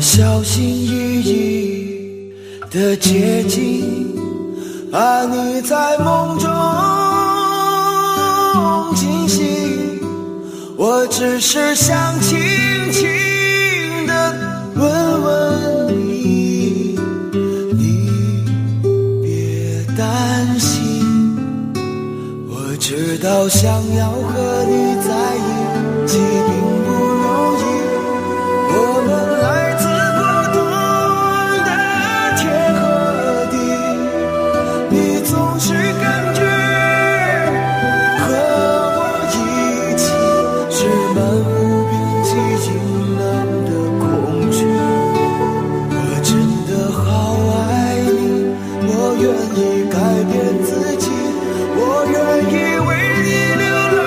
小心翼翼地接近，怕你在梦中惊醒。我只是想轻轻地问问你，你别担心。我知道想要和你在一起并不容易，我们来自不同的天和地，你总是感觉和我一起是漫无边际晴朗的恐惧。我真的好爱你，我愿意改变自己，我愿意为你流浪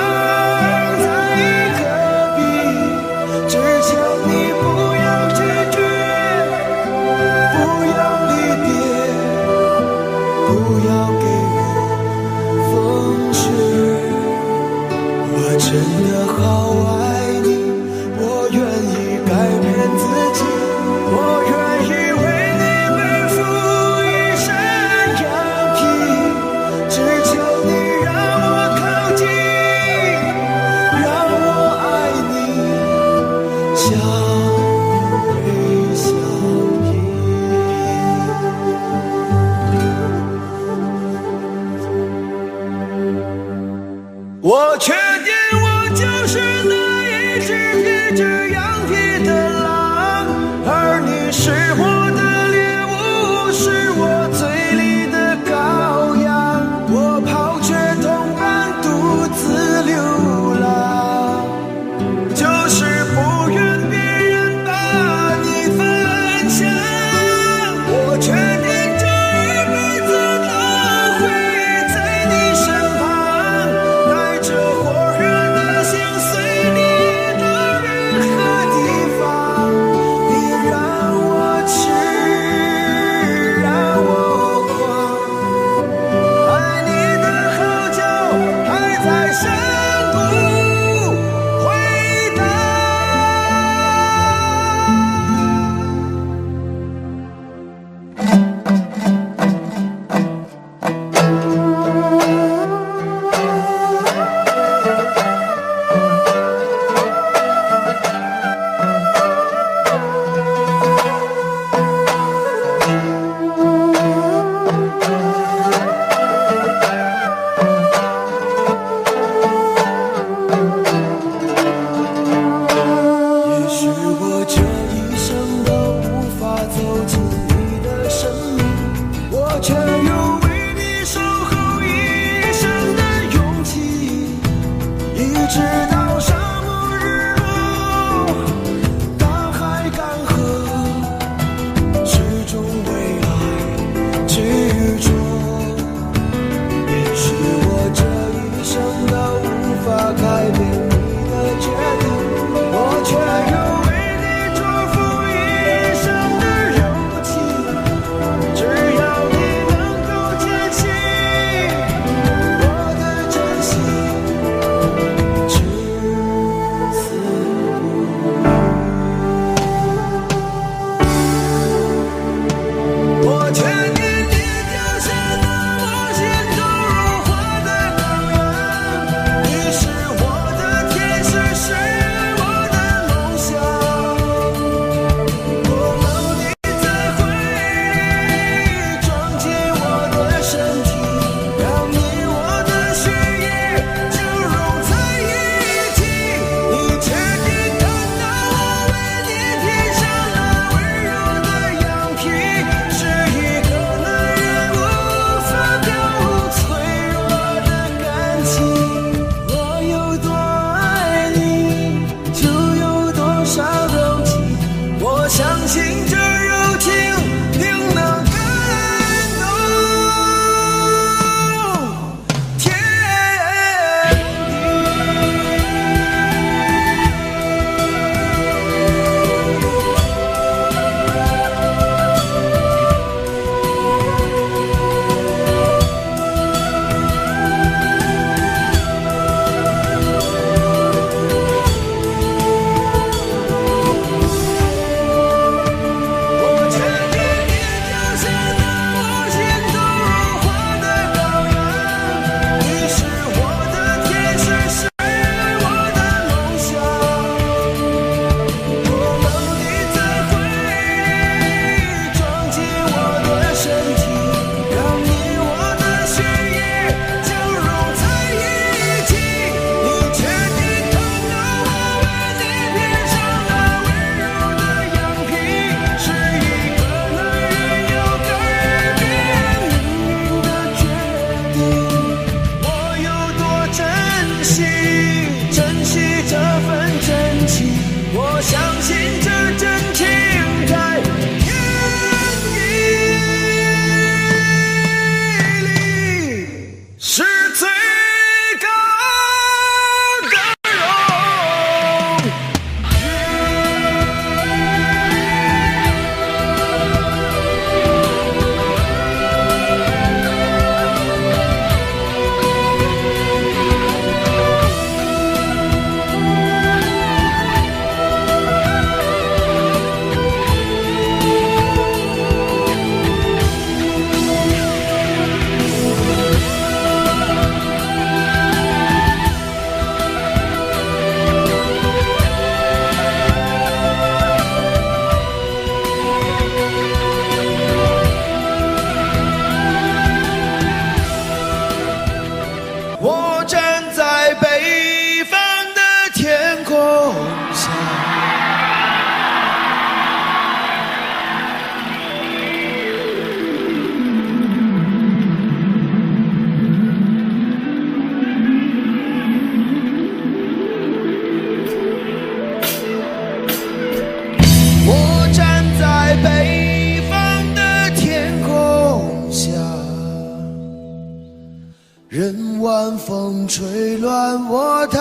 晚风吹乱我头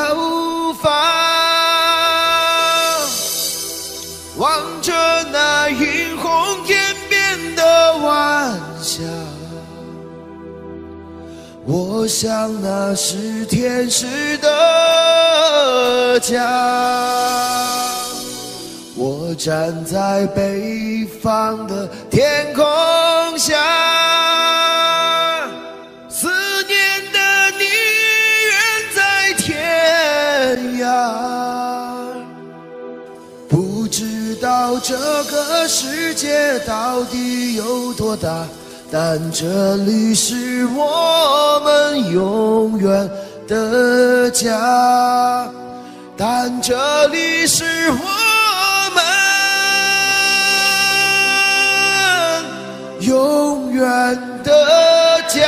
发，望着那映红天边的晚霞，我想那是天使的家。我站在北方的天空下，思念的你远在天涯。不知道这个世界到底有多大，但这里是我们永远的家，但这里是我们永远的家。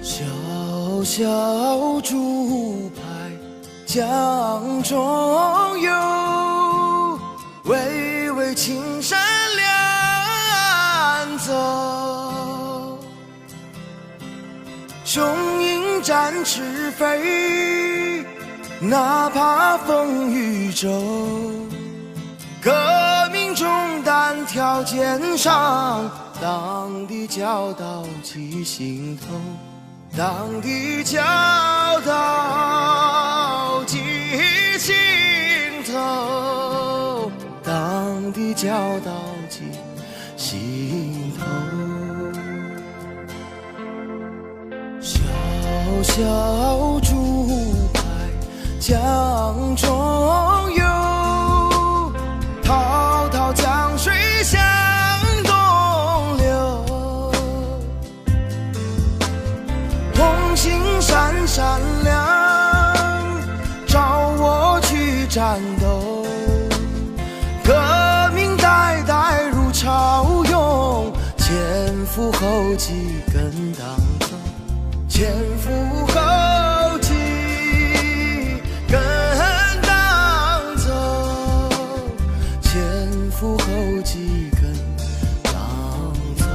小小竹排江中游，巍巍青山两走。雄鹰展翅飞，哪怕风雨骤。革命中单挑肩上，党的教导记心头。党的教导记心头，党的教导记心头。小小竹排江中游，滔滔江水向东流。红星闪闪亮，照我去战斗。革命代代如潮涌，前赴后继跟党走，前赴后继跟党走，前赴后继跟党走。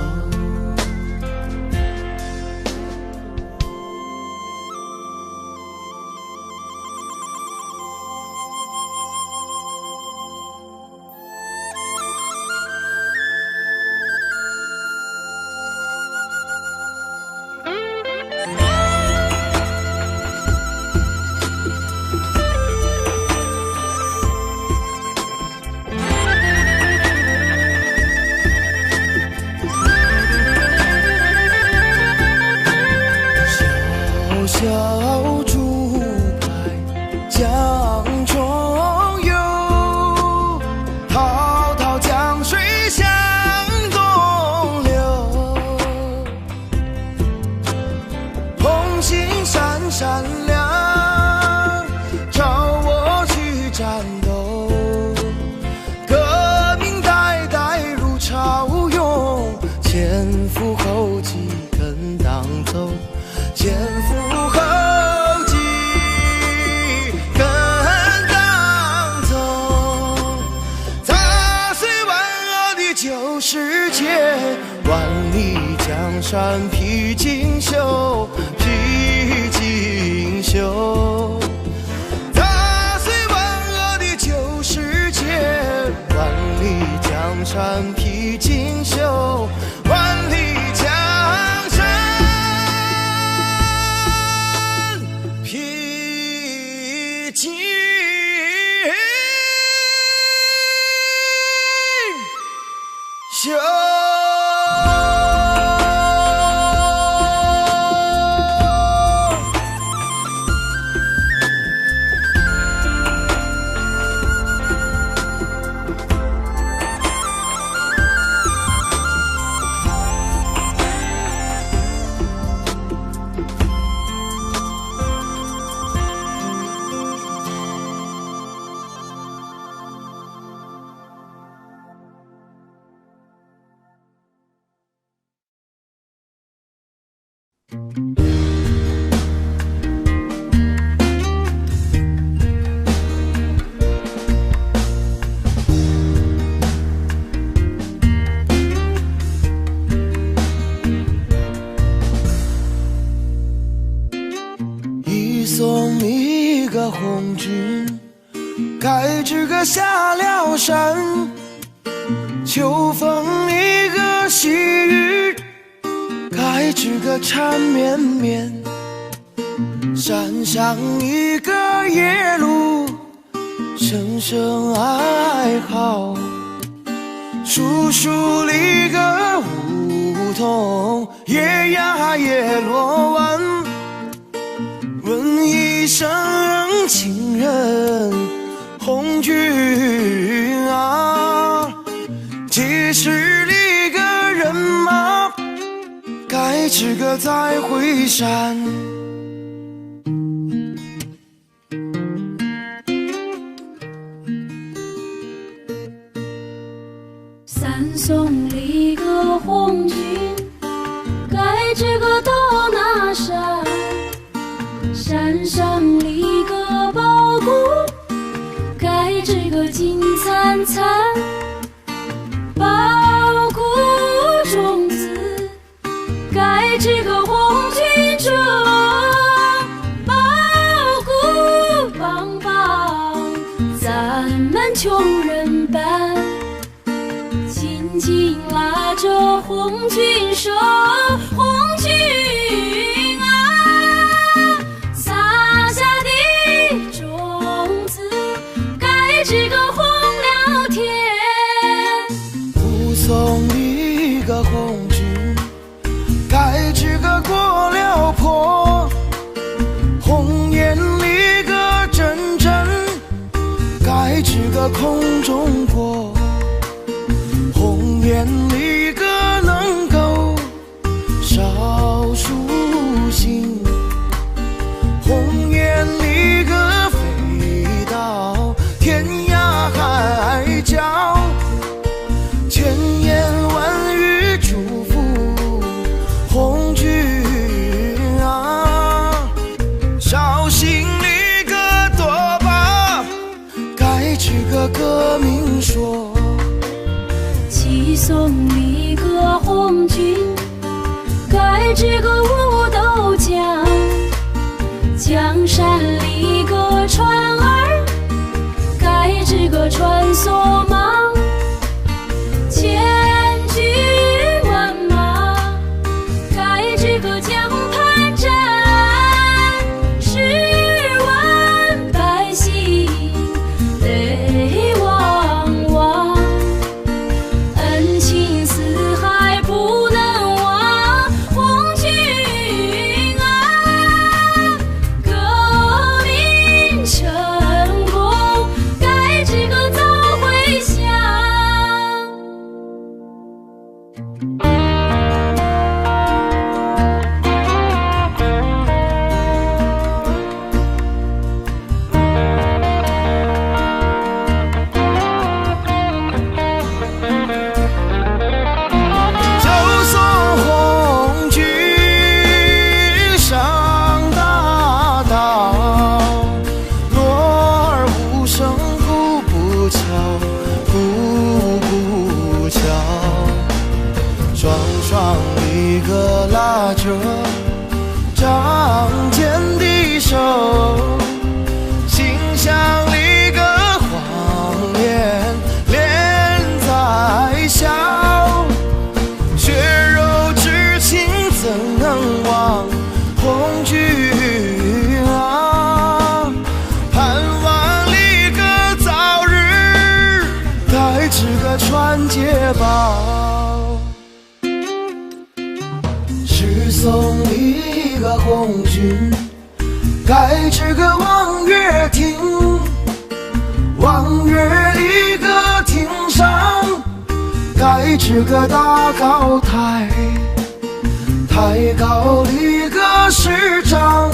世界，万里江山披锦绣，披锦绣。踏碎万恶的旧世界，万里江山披锦绣，万里江山披锦绣。送你一个红军，该知个下了山，秋风一个细雨，该知个缠绵绵。山上一个夜路，声声哀嚎。树树里个梧桐，夜呀夜落晚。问一声情人红军啊，几时里个人马，该知个再回山。三送里个红军，该知个到哪山？山上立个宝骨，该知个金灿灿。宝骨中子，该知个红军中。宝骨棒棒，咱们穷人办。紧紧拉着红军手，红军这个红了天，护送一个红军，该知个过了坡。红颜里个真真，该知个空中过。红颜里个能够少数星，红颜里个飞到天涯海角，千言万语祝福红军啊。绍兴里个多把，该知个革命说。齐送里个红军，该知个舞豆浆。江山里个船儿，该知个穿梭忙。千军万马，该知个江畔站。10万百姓泪汪汪，恩情似着仗剑的手，心像一个谎言连在笑，血肉之情怎能忘红军啊，盼望一个早日带这个传捷报，是送一个红军盖这个望月亭，望月里个亭上盖这个大高台，太高里个石章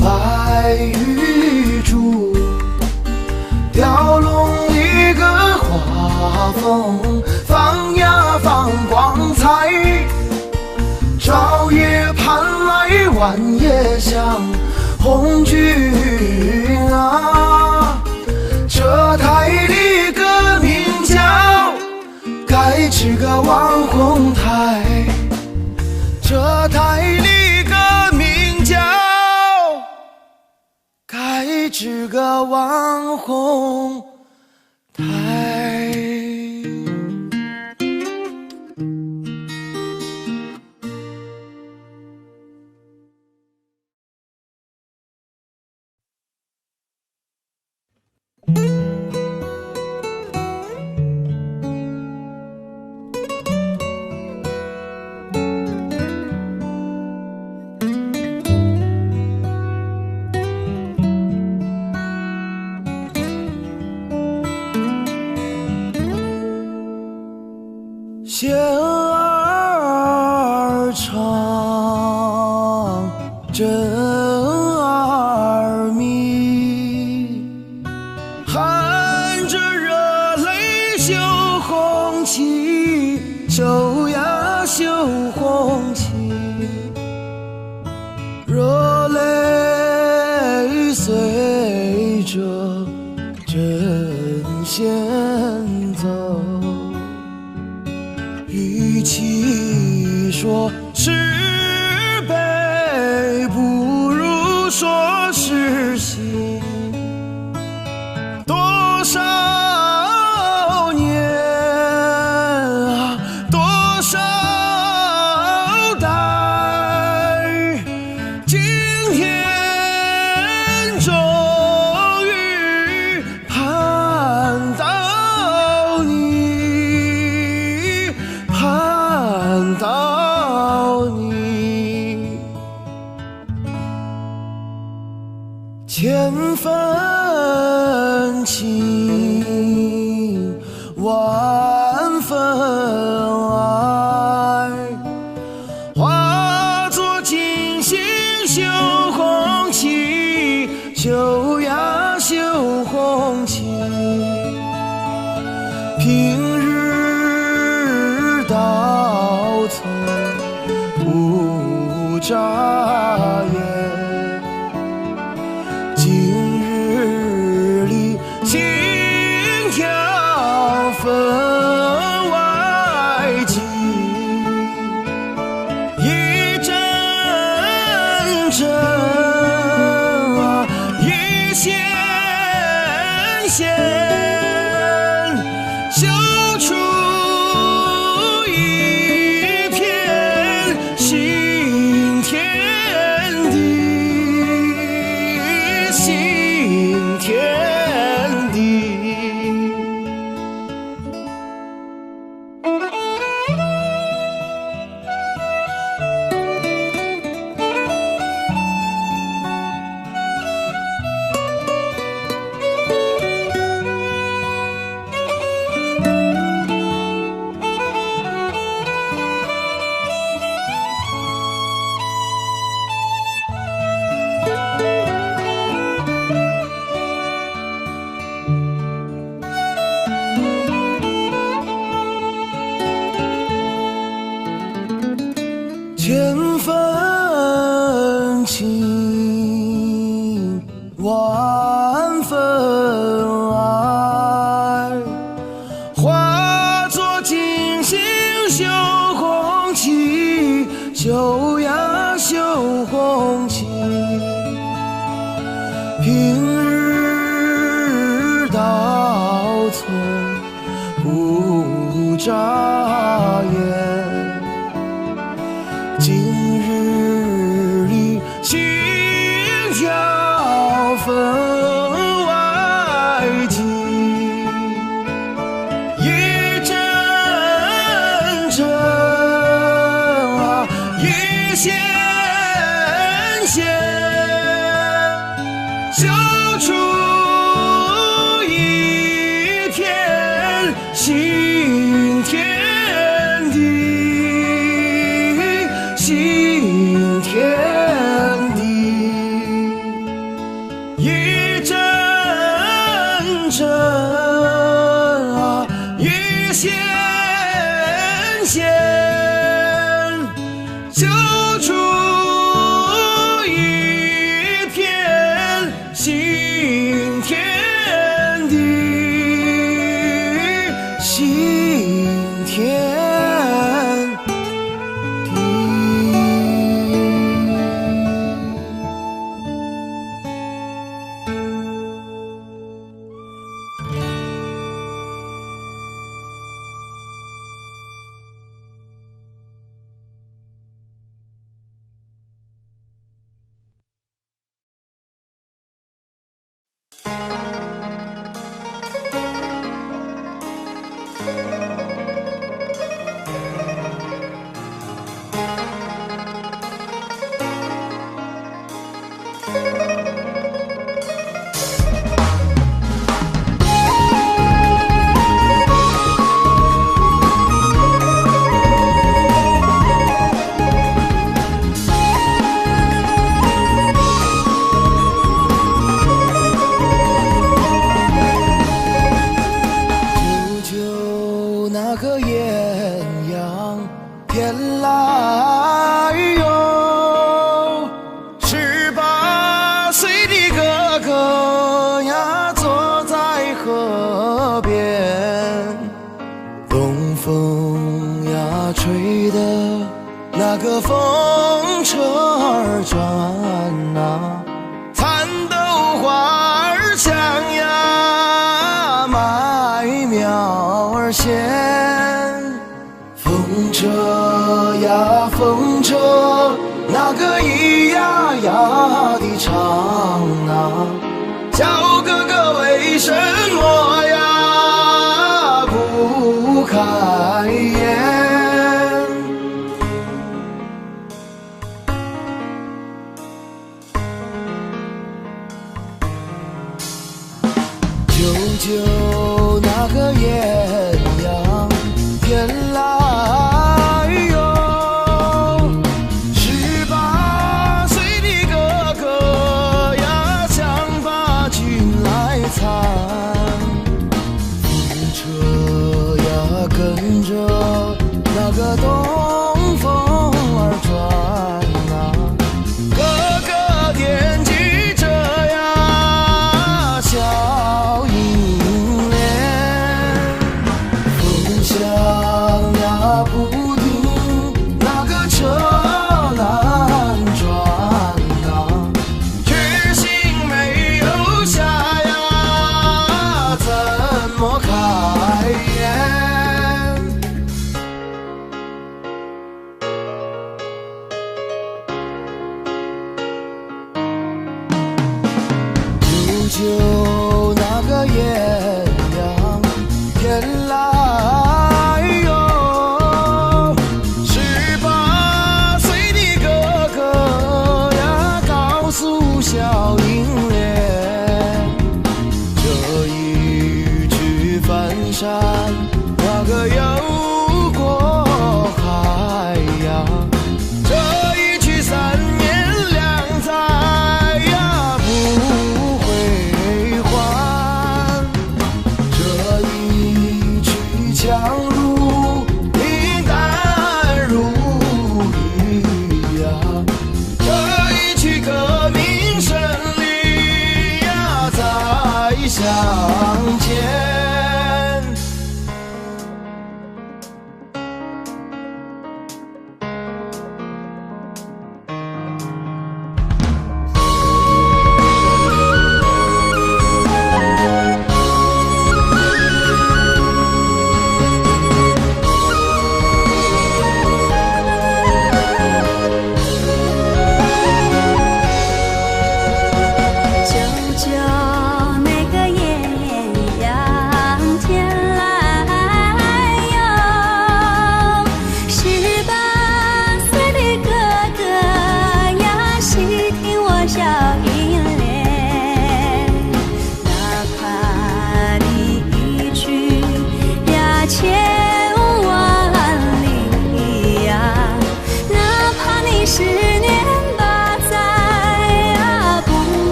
白玉柱，雕龙一个画风放呀放光彩，朝夜盼来晚夜想红军啊，这台里个名叫盖这个望红台，这台里个名叫盖这个望红台。弦儿长，针儿密，含着热泪绣红旗，绣呀绣红旗，热泪随着针线走，与其说是悲，不如说是喜。多少年啊，多少代，今天终于盼到你，盼到你，千分情，万分爱，化作金星绣红旗，绣呀绣红旗，平日到头不眨眼，今日里心跳分外急，一阵阵啊，一线线，绣出一片新天地，新天地。千分情，万分爱，化作金星绣红旗，绣绣呀绣红旗，平日到村不眨眼，今日里心跳分外急，一阵阵啊，一线线，绣出一片新天地，新天地，一阵阵啊，一线线，绣出一片新天地，新天地。舅舅那个艳阳天来哟，18岁的哥哥呀，坐在河边，东风呀吹的那个风车儿转啊，蚕豆花儿香呀，麦苗儿鲜，风车呀风车，那个咿呀呀的唱啊，小哥哥为什么呀不开眼？舅舅那个艳阳天来哟，18岁的哥哥呀，想把军来参，风车呀跟着那个东风儿转啊，哥哥惦记着呀笑迎脸，风响呀不停，那个车轮转啊，决心没有下呀，怎么开眼？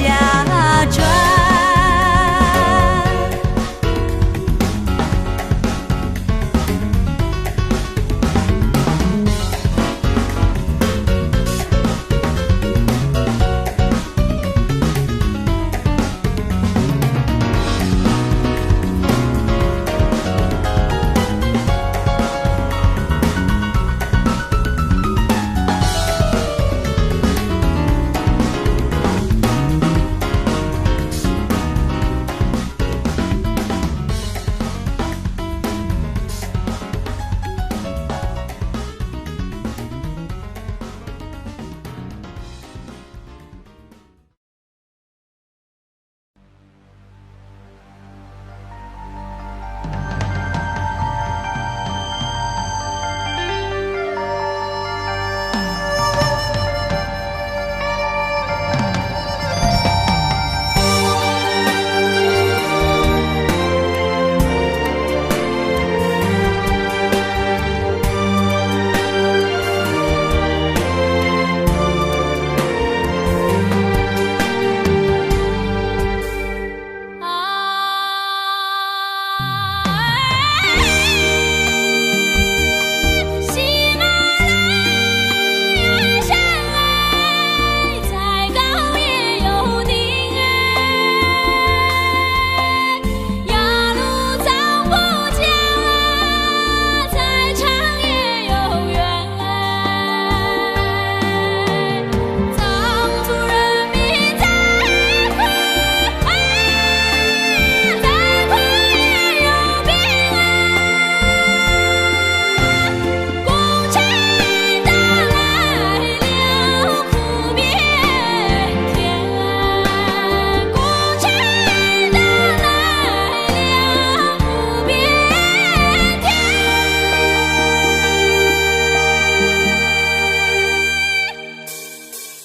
下转。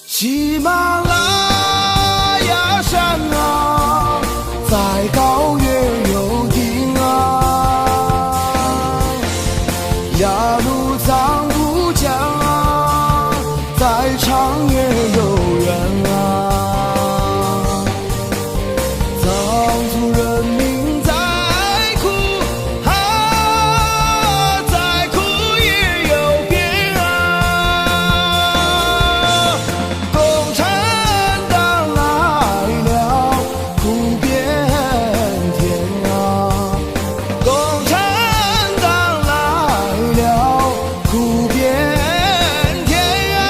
喜马拉雅山啊，在高原有定啊，雅鲁藏布江啊，在长野有缘啊，藏族人民在哭啊，在哭也有变啊。藏族人民在哭啊，在哭也有变啊。共产党来了，苦变天啊！共产党来了，苦变天啊！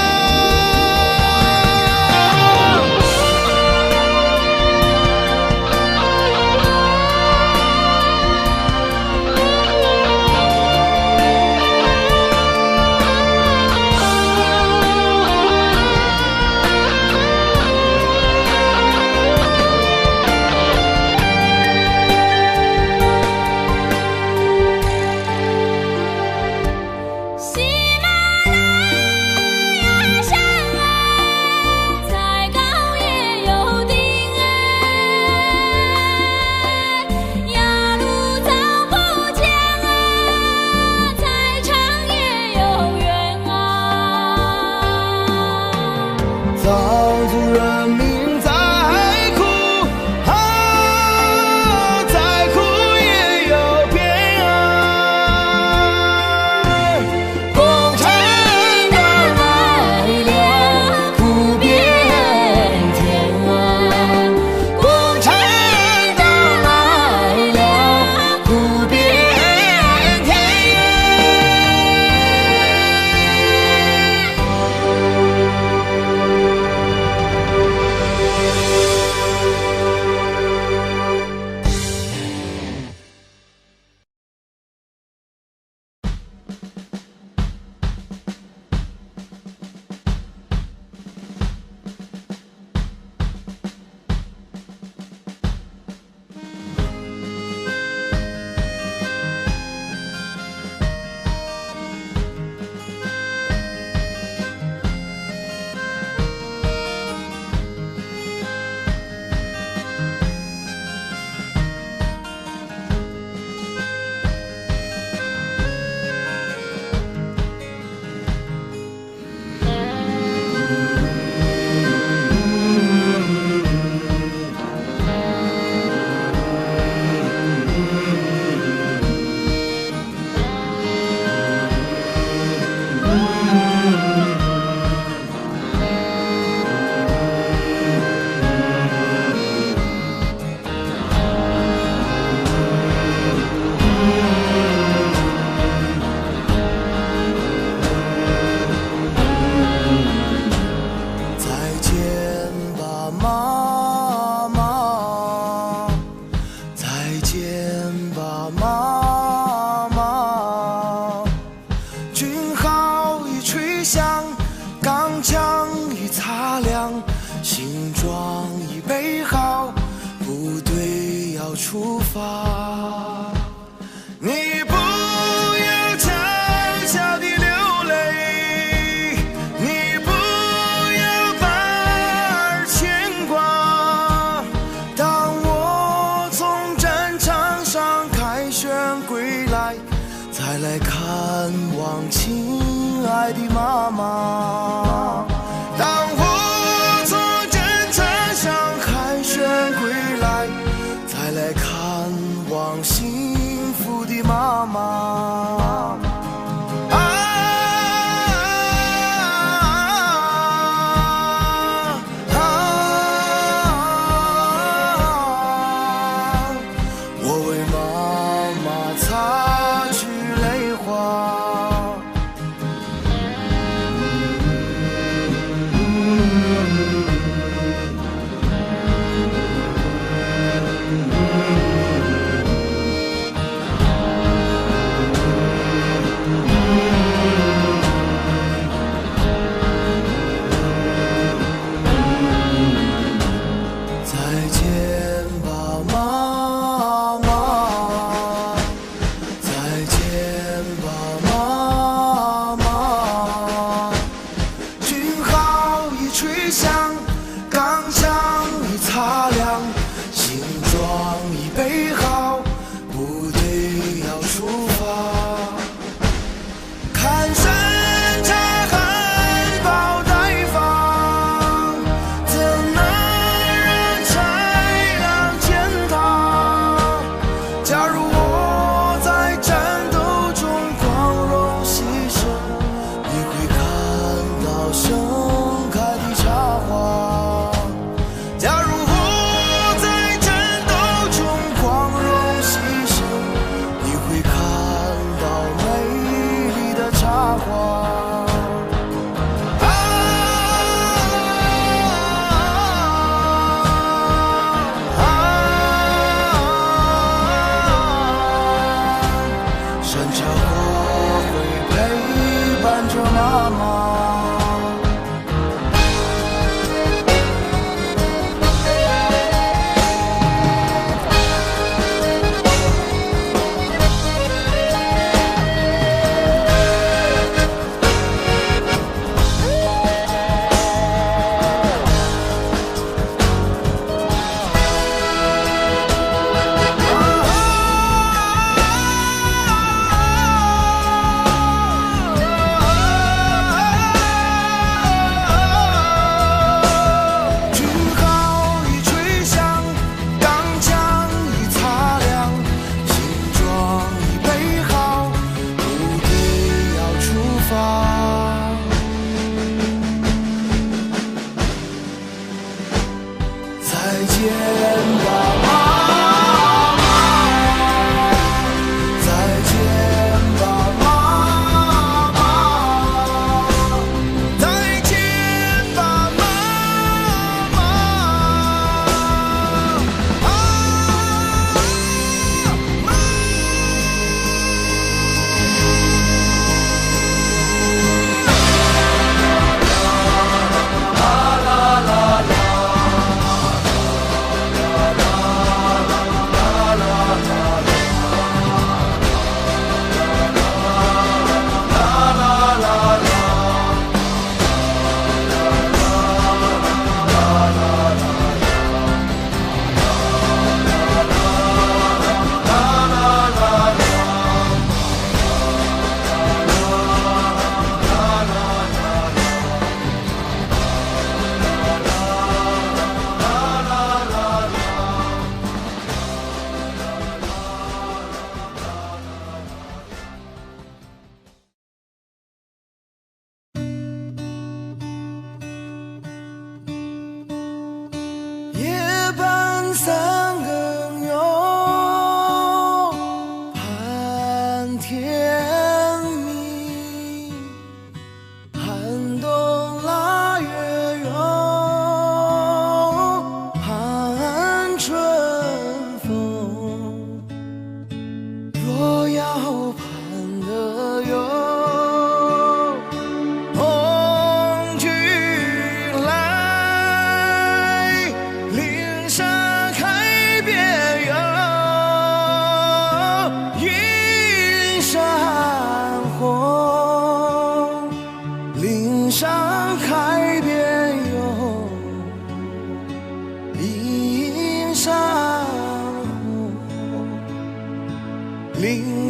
钢枪已擦亮，行装已备好，部队要出发。你不要悄悄地流泪，你不要把儿牵挂。当我从战场上凯旋归来，再来看望亲爱的妈妈。当我从战场上凯旋归来，再来看望幸福的妈妈。我为妈妈擦去泪花。再见吧，妈妈，再见吧，妈妈。军号已吹响，钢枪已擦亮，行装已备好，部队要出发。看山茶含苞待放，怎能让豺狼践踏？假如我在战斗中光荣牺牲，你会看到盛开的茶花。假如我在战斗中光荣牺牲，你会看到美丽的茶花。山茶花会陪伴着妈妈。军号已吹响，钢枪已擦亮，行装已备好，部队要出发。再见吧，妈妈，再见吧，妈妈，再见吧，妈妈。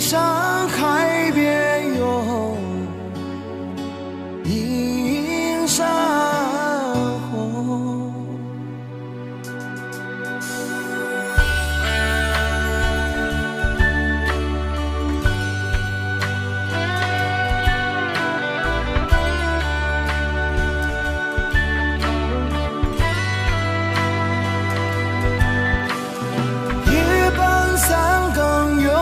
山海边有映山红。夜半三更有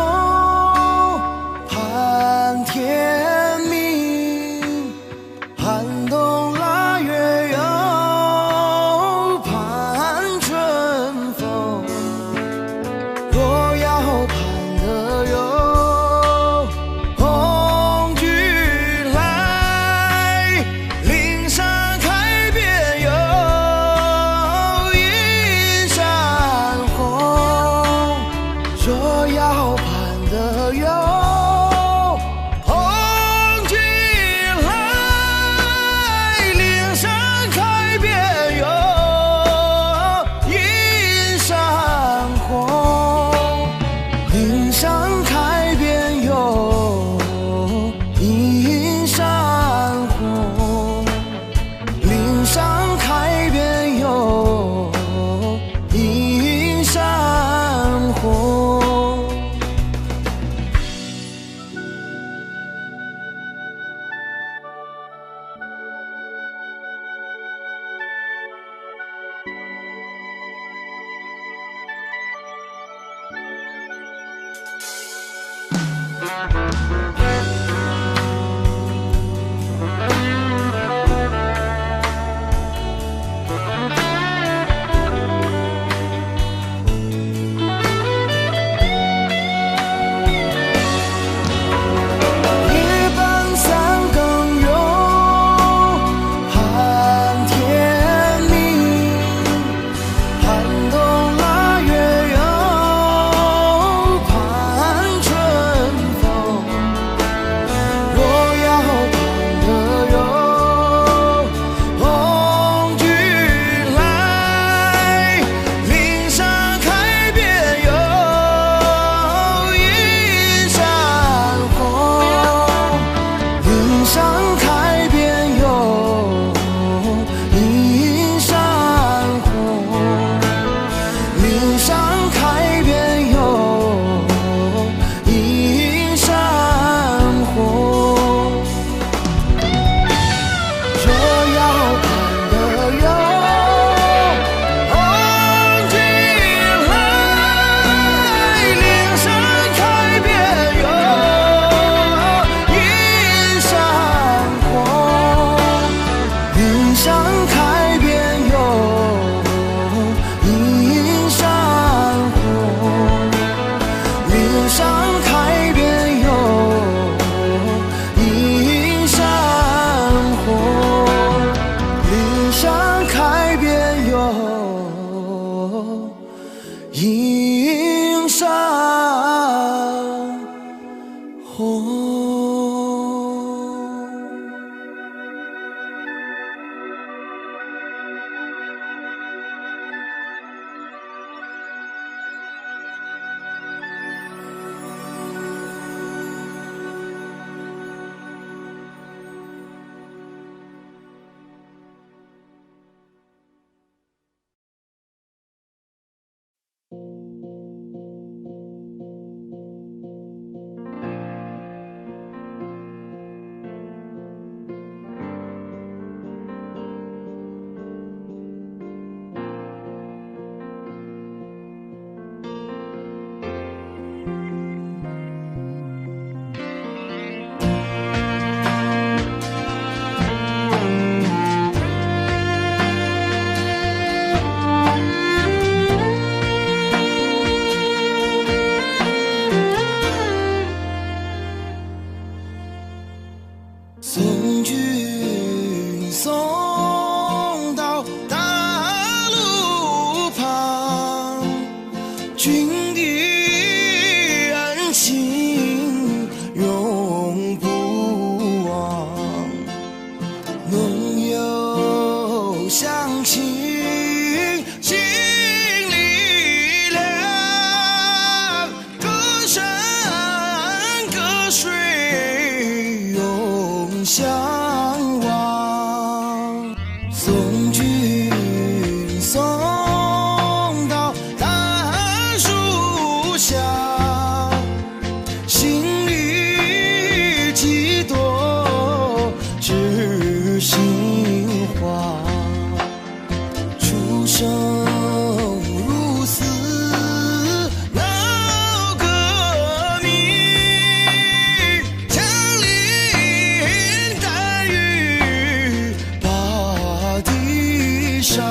盼天明，寒冬腊月有盼春风。若要盼得有红军来，岭山开遍有映山红。若要盼得有红军来，岭山开遍有映山红。岭山开遍有映山红。岭山开遍有映山红。夜半三更有盼天明，寒冬腊月有盼春风。若要盼得有红军来，岭山开遍有映山红。岭山开遍有映山红。岭山开遍有映山红。若要盼得有红军来，岭山开遍有映山红。岭山开遍有映山红。岭山开遍有映山红。岭山开遍有映山红。送君送到大路旁，君的恩情永不忘。浓友相亲心里凉，歌声君送到大树下，心里几朵知心花，出生入死闹革命，枪林弹雨把地杀。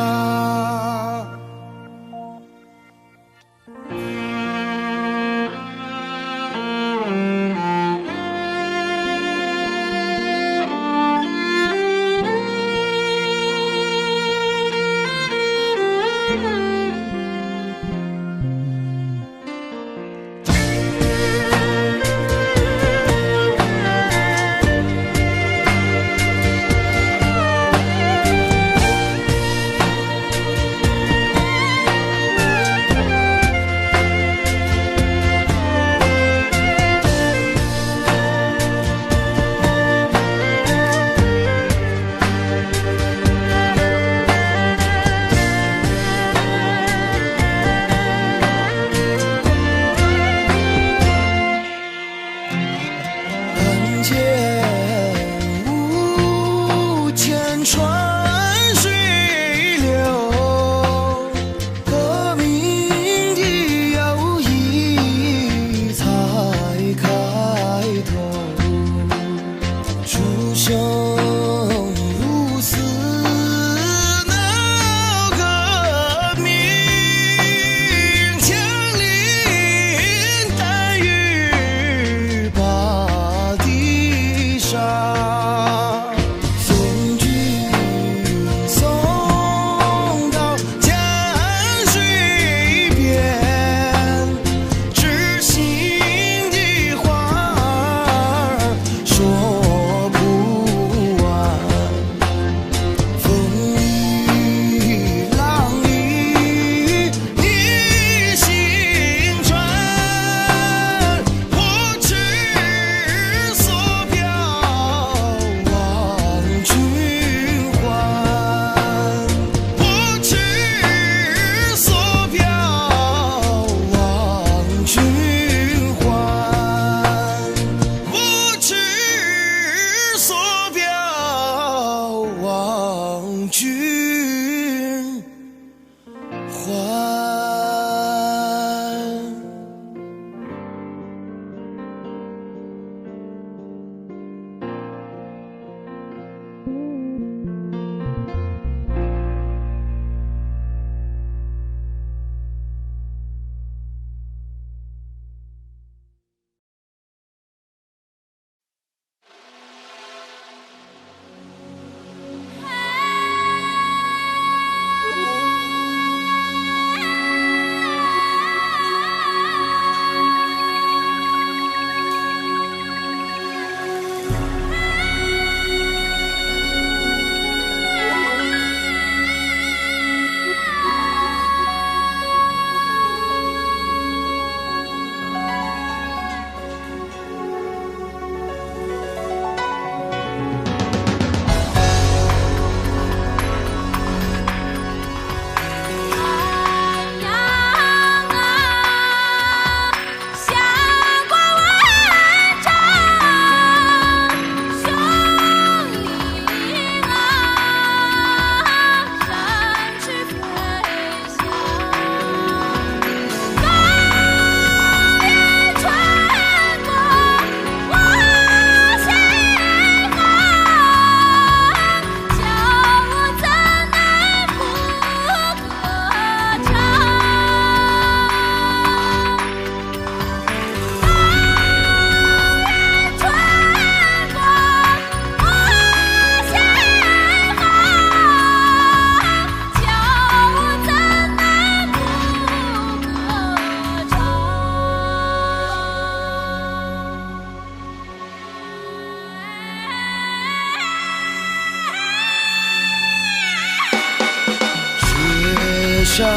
山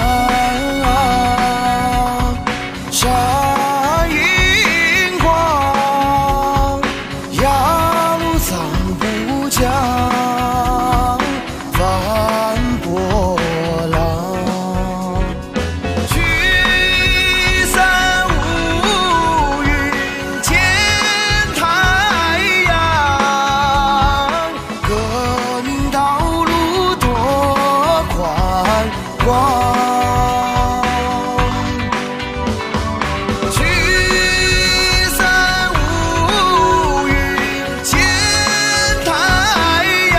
闪银光，要藏不将，万光。聚散无云见太阳，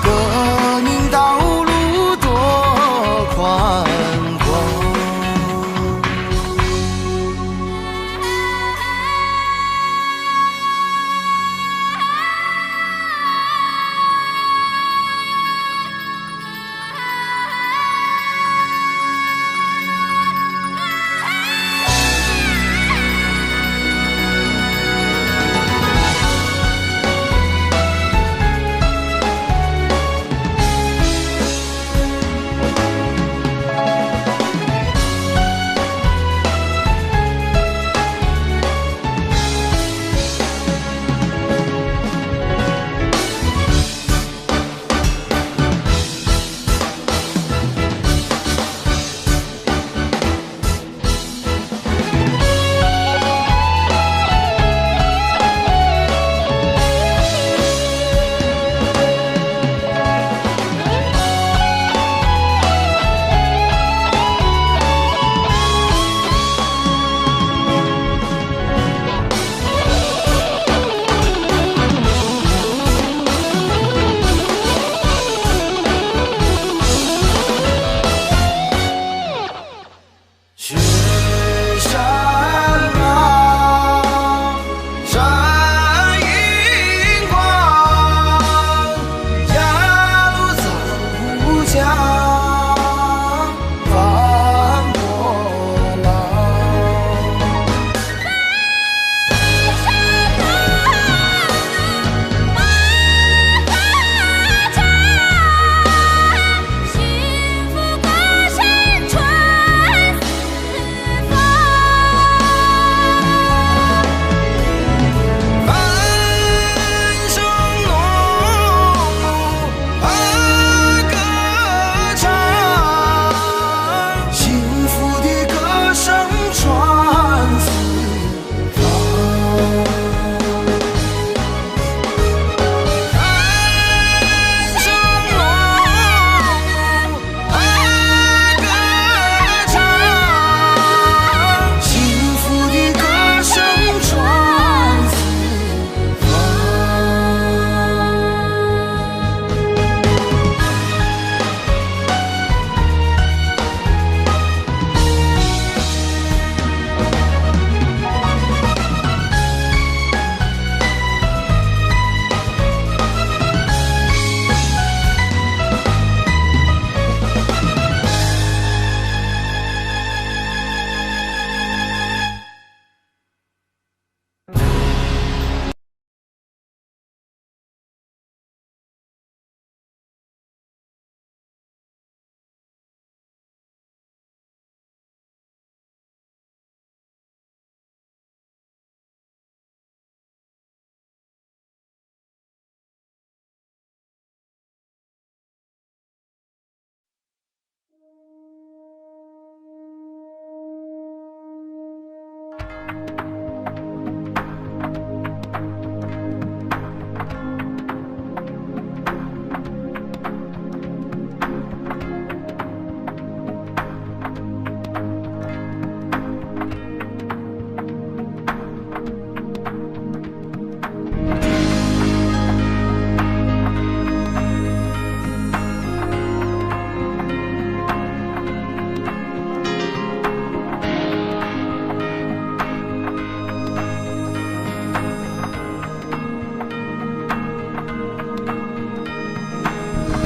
革命道路多宽广。雪山啊，山映光，压路藏乌江，翻波浪。幸福歌声传四方。繁声隆隆歌唱，幸福的歌声传四方。繁声隆隆歌唱，幸福的歌声传四方。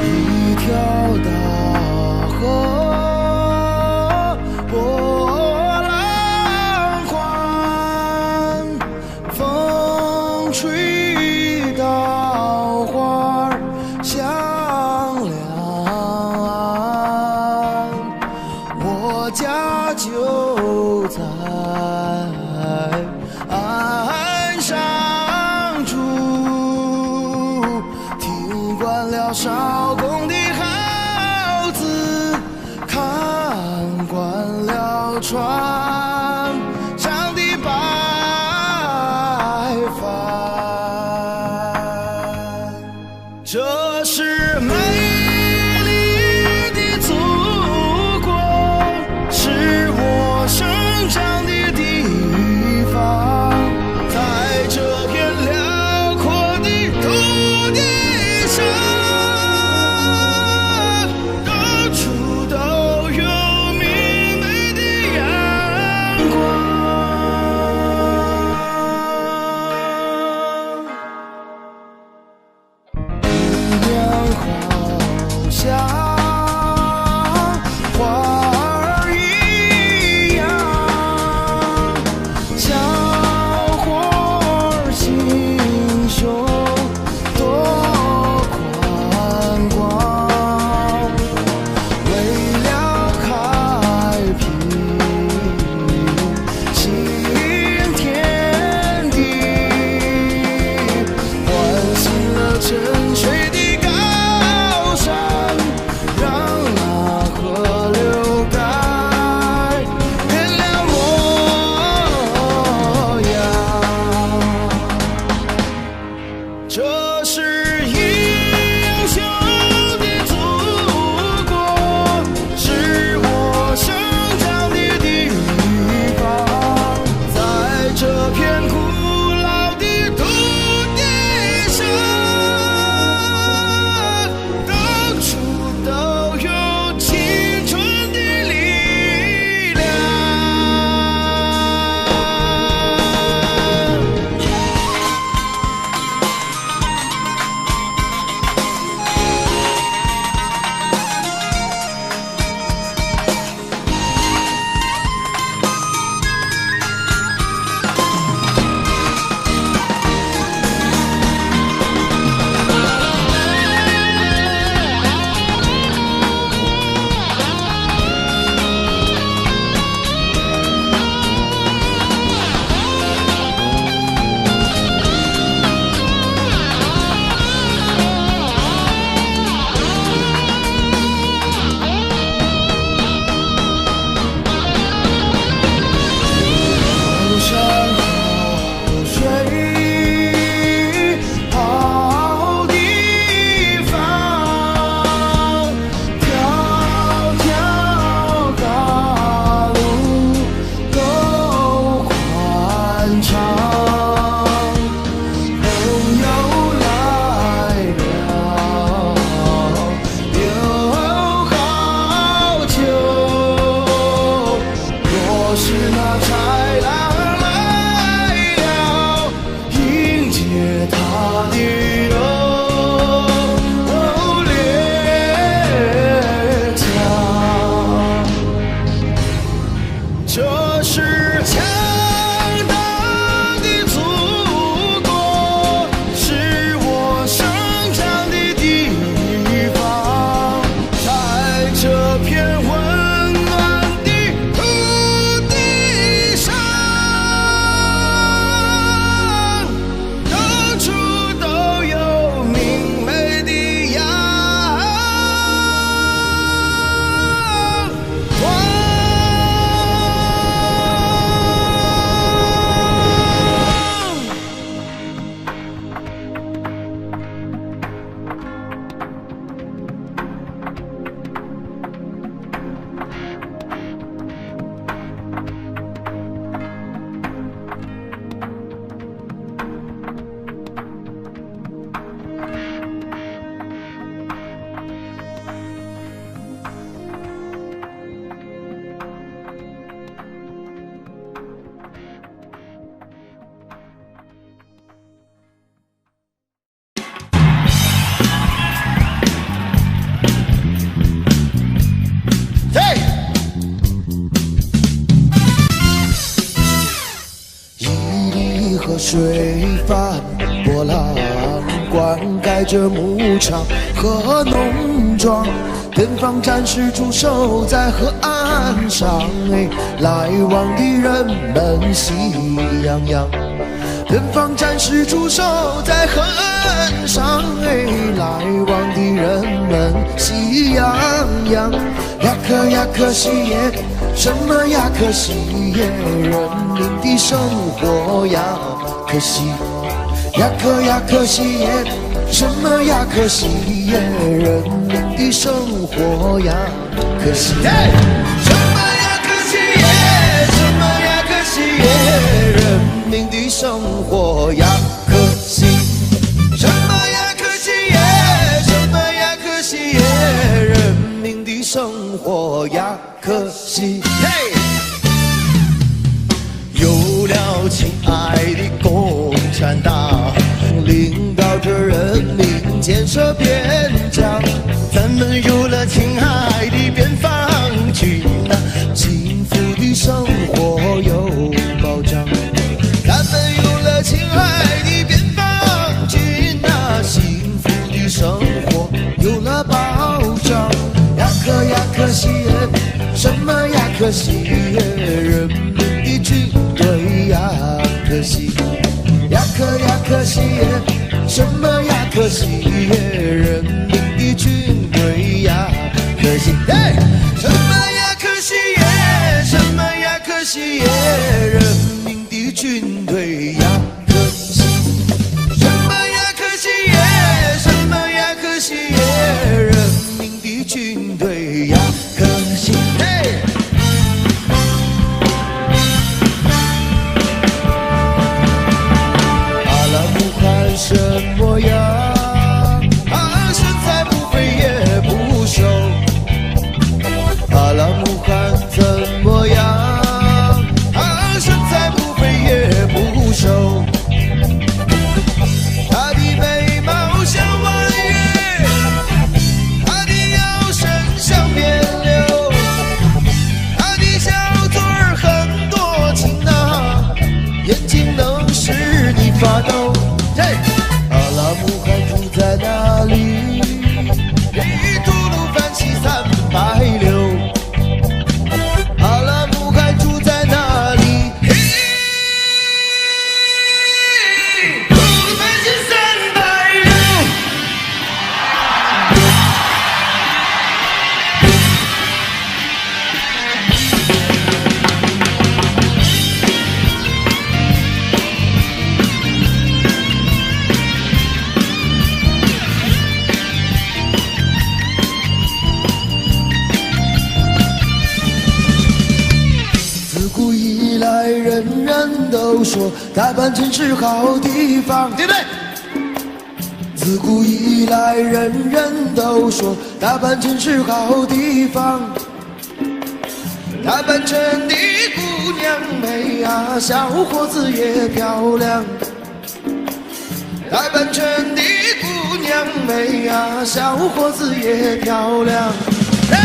一条大河波浪宽，风吹稻花香两岸，我家就在岸上住，听惯了少公的号子，看惯了船上的白帆，这是美丽水翻波浪，灌溉着牧场和农庄。远方战士驻守在河岸上，来往的人们喜洋洋。远方战士驻守在河岸上，来往的人们喜洋洋。呀可呀可惜耶，什么呀可惜耶，人民的生活呀可惜。呀可呀可惜耶，什么呀可惜耶，人民的生活呀可惜。什么呀可惜耶，什么呀可惜耶，人民的生活呀可惜。什么呀可惜耶，什么呀可惜耶，人民的生活呀可惜。有了亲爱的共产党，领导着人民建设边疆，咱们有了亲爱的边防军，幸福的生活有保障。咱们有了亲爱的边防军，幸福的生活有了保障。呀可呀可惜耶，什么呀可惜耶，人民的军队呀可惜。呀可呀可惜耶，什么呀可惜耶，人民的军队呀可惜。什么呀可惜耶，什么呀可惜耶，人民的军队呀可惜。什么呀可惜耶，什么呀可惜耶，人民的军队呀可惜。什么呀？身材不肥也不瘦。阿拉木汗怎么样？身材不肥也不瘦。他的眉毛像弯月，他的腰身像扁柳，他的小嘴儿很多情眼睛能使你发抖。阿拉木汗住在哪里？吐鲁番西300溜。阿拉木汗住在哪里？吐鲁番西300溜。人人都说大半城是好地方，对不对？自古以来，人人都说大半城是好地方。大半城的姑娘美呀，小伙子也漂亮。大半城的姑娘美呀，小伙子也漂亮。嘿，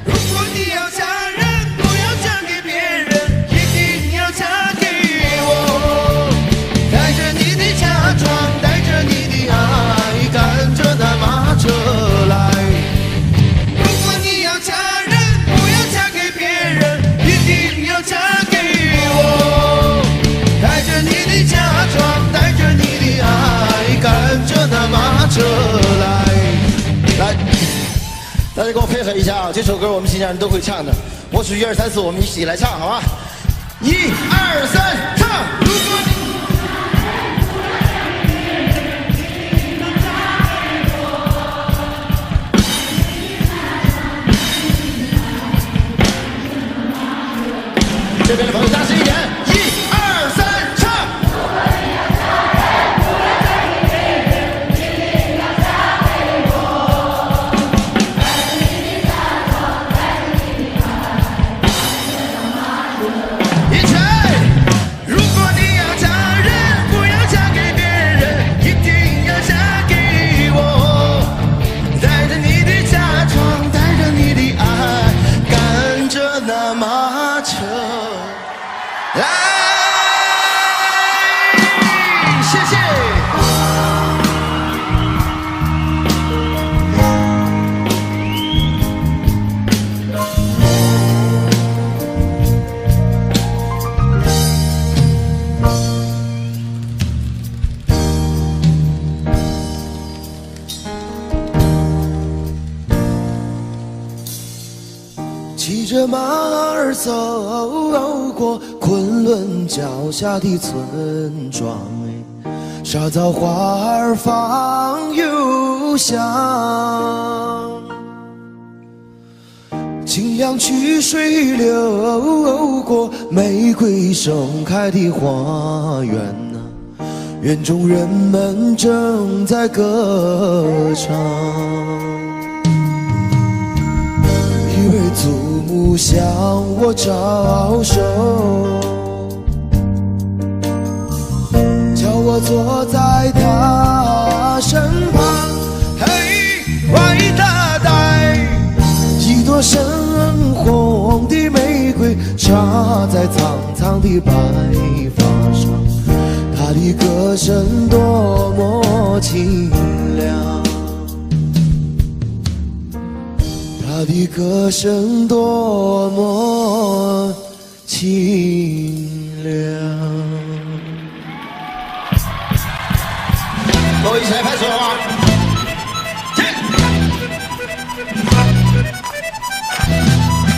如果你要嫁人，不要嫁给别人，一定要嫁给我。带着你的嫁妆，带着你的爱，赶着那马车来。如果你要嫁人，不要嫁给别人，一定要嫁给我。带着你的嫁妆，带着你的爱，赶着那马车来。来，大家给我配合一下啊！这首歌我们新疆人都会唱的，我数1、2、3、4，我们一起来唱，好吧？1、2、3，唱！如果你这边的朋友大声一点，1、2、3，唱！一起！如果你要嫁人，不要嫁给别人，一定要嫁给我。带着你的嫁妆，带着你的爱，赶着那马车。骑着马儿走过昆仑脚下的村庄，沙枣花儿放幽香，清凉曲水流过玫瑰盛开的花园啊，园中人们正在歌唱。一位祖母向我招手，叫我坐在她身旁。嘿，外大袋，一朵深红的玫瑰插在苍苍的白发上，她的歌声多么清凉，她的歌声多么清凉。各位一起来拍手啊！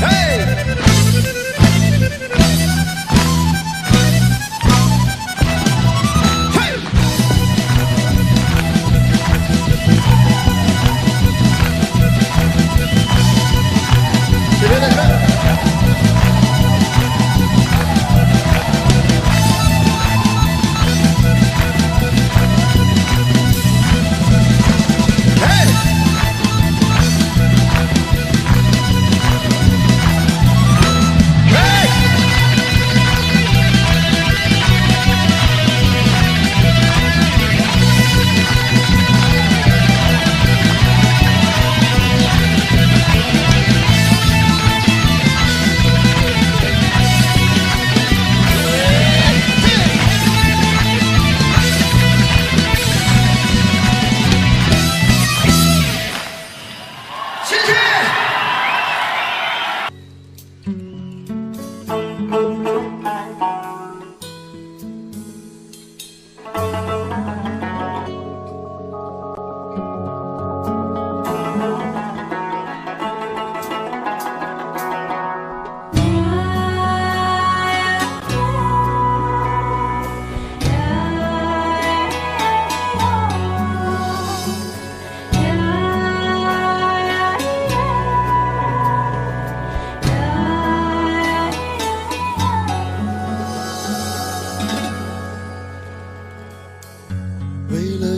嘿！这边，这边。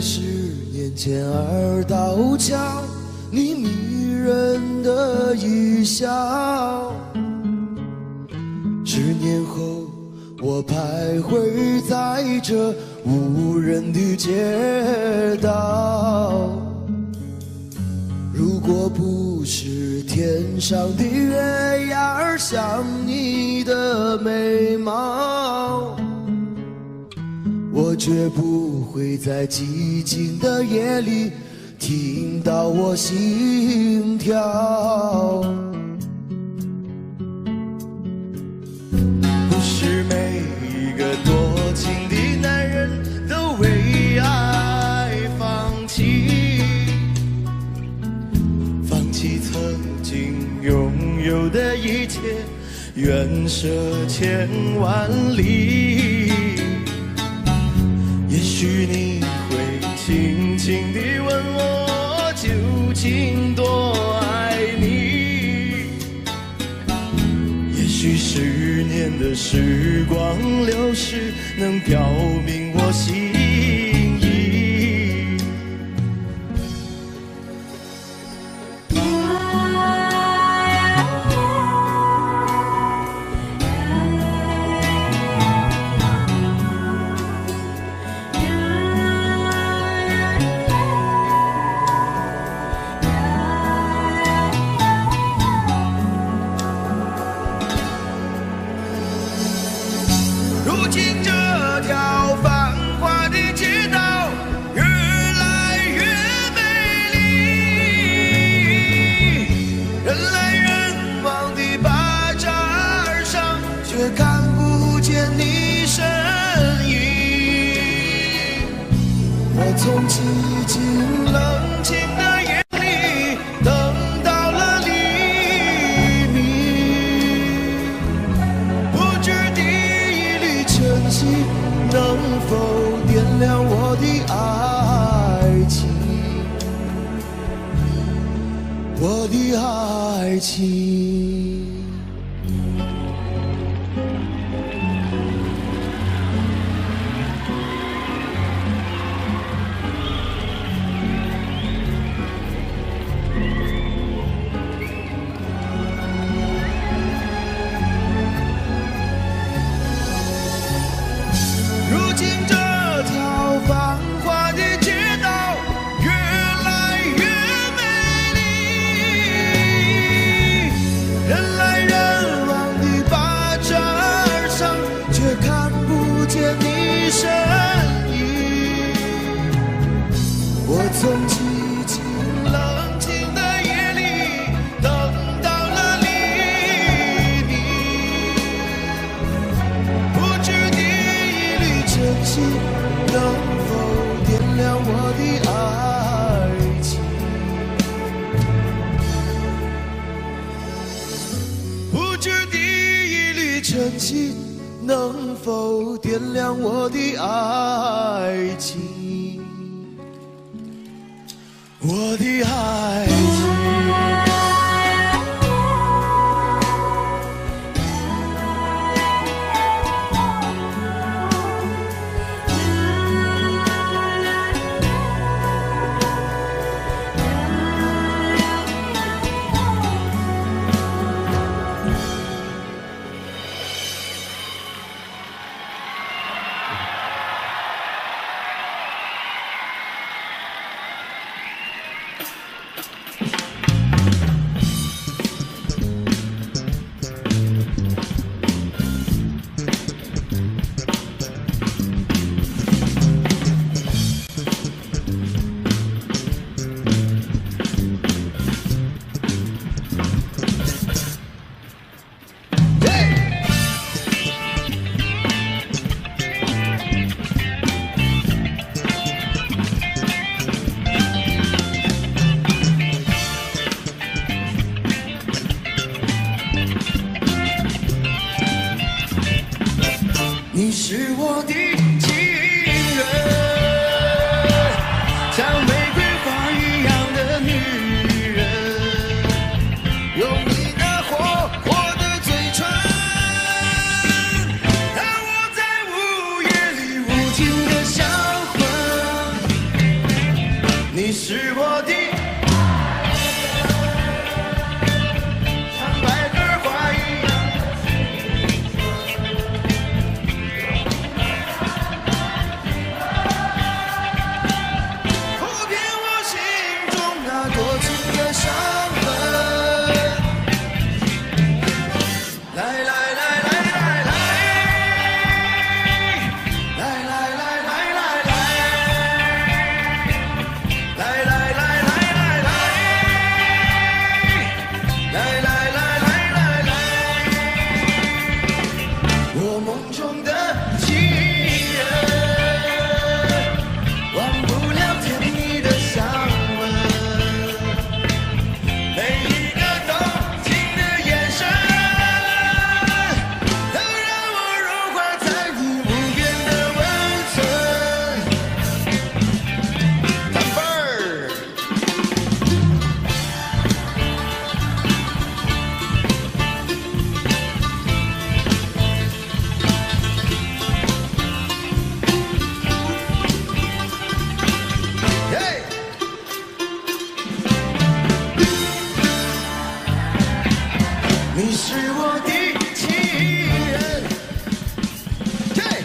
10年前儿岛桥，你迷人的一笑。10年后，我徘徊在这无人的街道。如果不是天上的月牙儿像你的眉毛，我绝不会在寂静的夜里听到我心跳。不是每一个多情的男人都为爱放弃，放弃曾经拥有的一切，愿舍千万里。也许你会轻轻地问我究竟多爱你，也许10年的时光流逝能表明我心意。如今这条繁华的爱情，我的爱情。如今这条繁华的街道越来越美丽，人来人往的巴扎上，却看不见你身影。我从寂静冷清的夜里等到了黎明，不知你真心能否点亮我的爱情？不知第一缕真心能否点亮我的爱情？我的爱情。你是我的情人，像玫瑰花一样的女人，用你那火火的嘴唇，让我在午夜里无尽的销魂。你是我的。你是我的情人。Hey!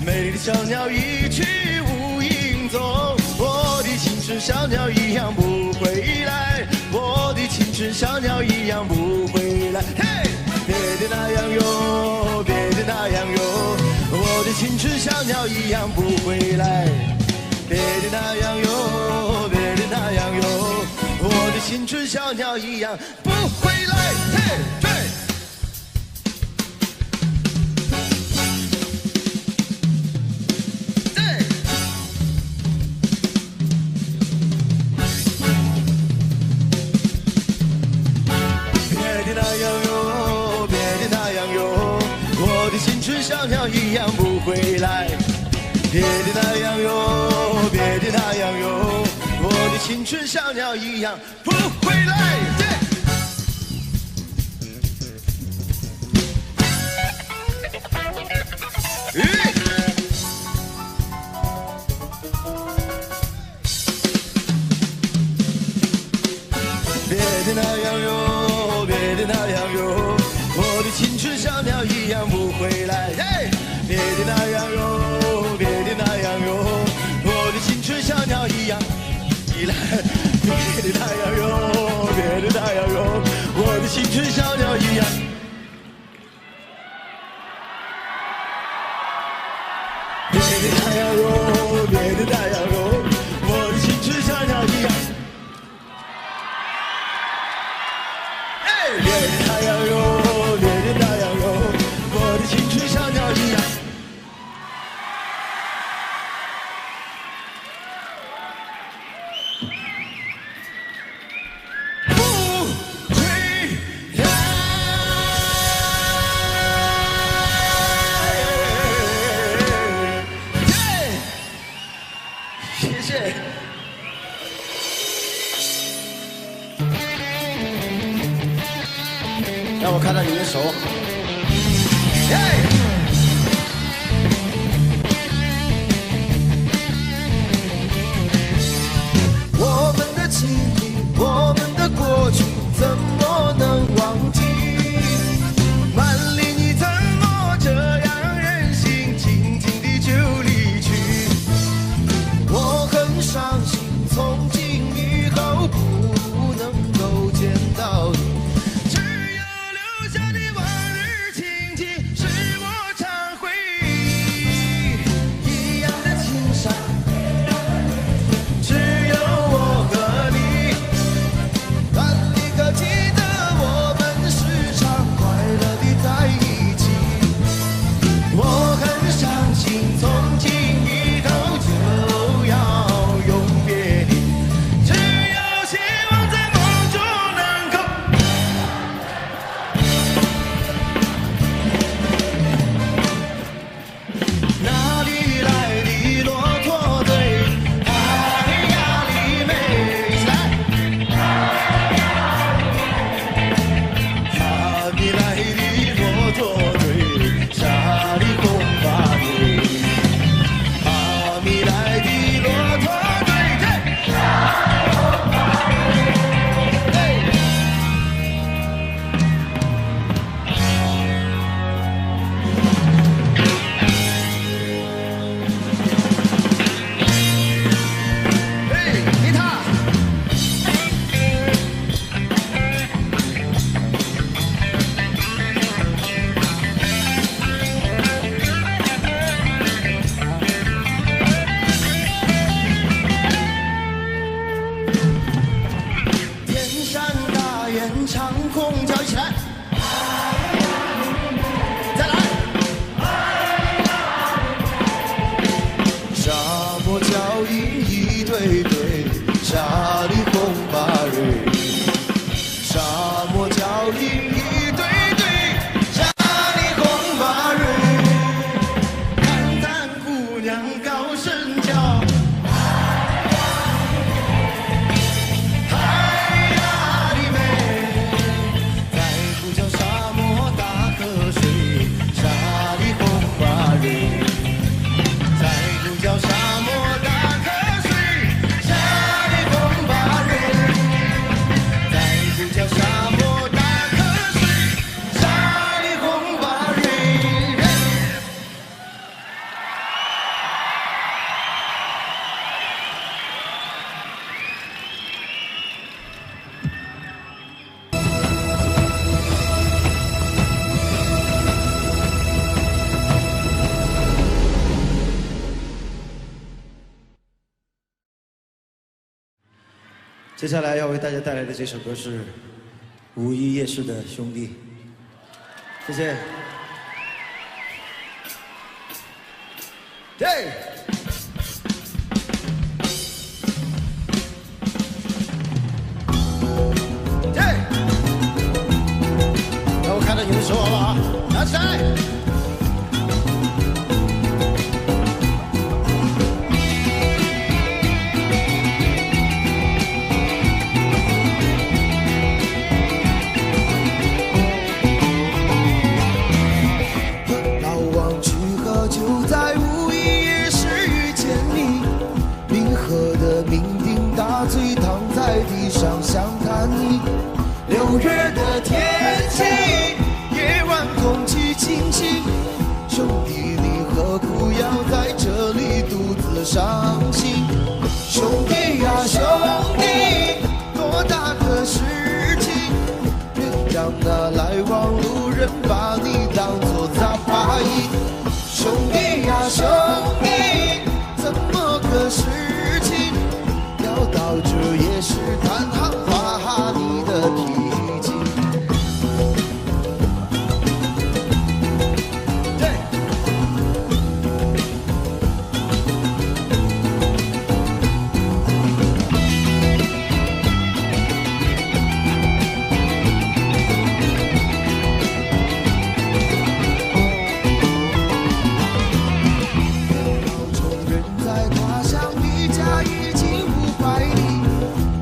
美丽的小鸟一去无影踪，我的青春小鸟一样不回来，我的青春小鸟一样不回来。嘿，别的那样哟，别的那样哟，我的青春小鸟一样不回来。别的那样哟，别的那样哟，我的青春小鸟一样不回来。嘿，对。小鸟一样不回来，别的那样哟，别的那样哟，我的青春小鸟一样不回来。别的那样哟，别的那样哟，我的青春小鸟一样不回来。别的那样哟，别的那样哟，我的青春小鸟一样依赖。别的那样哟，别的那样哟，我的青春小鸟一样。别的那样哟，别的那样哟，我的青春小鸟一样。别的那样哟，别的那样哟，我的青春小鸟一样。让我看到你的手。我们的情谊，我们的过去，怎么能忘记？曼丽，你怎么这样任性，轻轻地就离去？我很伤心，从今以后不能够见到你。万里接下来要为大家带来的这首歌是五一夜市的兄弟，谢谢。对。让我看到你们说好不好？拿起来。老王去喝酒，在五一夜市遇见你，你喝得酩酊大醉，躺在地上想看你。6月的天气，夜晚空气清新，兄弟你何苦要在这里独自伤心？兄弟呀兄弟，多大个事情，别让那来往路人把你当作杂牌。兄弟呀兄弟，怎么个事情，要到这夜市摊行发你的脾气？对。老穷人在他乡离家已经500里，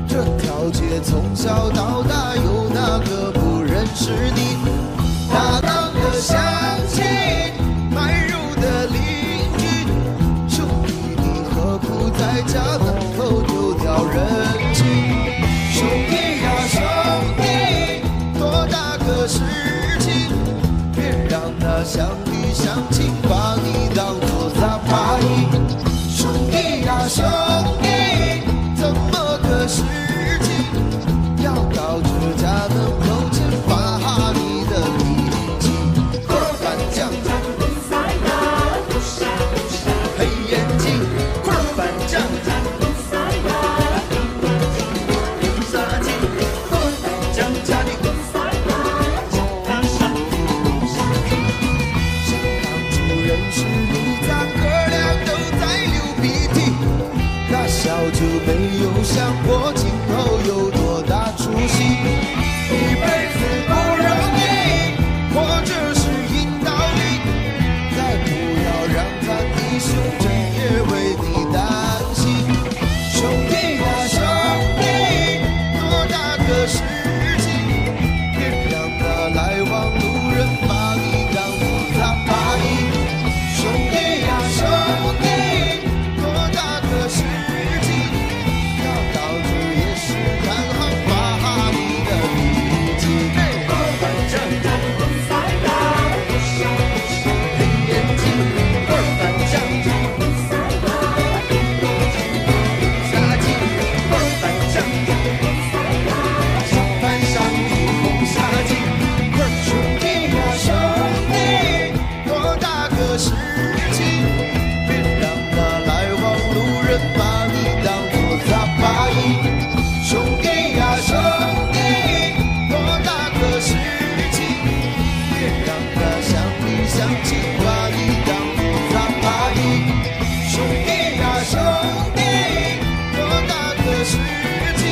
这条街从小到大有哪个不认识你？大当的乡亲，卖肉的邻居，兄弟你何苦在家门口丢掉人情？兄弟呀兄弟，多大个事情，别让那乡里乡亲把你当作杂牌。兄弟呀兄弟，怎么个事情，要到这家门口前发你的脾气？二板酱，黑眼睛，二板酱，杀鸡，酱家里。认识你，咱哥俩都在流鼻涕。那小就没有想过今后有多大出息。一辈子不容易，活着是硬道理。再不要让咱弟兄整夜为你担心。兄弟呀兄弟，多大个事情，别让那来往路人把你当作杂牌。兄弟呀兄弟，多大个事情，要到这夜市摊行发你的脾气。二板酱，黑眼睛，二板酱，杀鸡，二板酱，盘上一红杀鸡。兄弟呀兄弟，多大个事情，别让那来往路人把你当作杂牌。兄弟呀兄弟，多大个事情，别让那乡里乡亲把你当作杂牌。兄弟呀兄弟，多大个事情，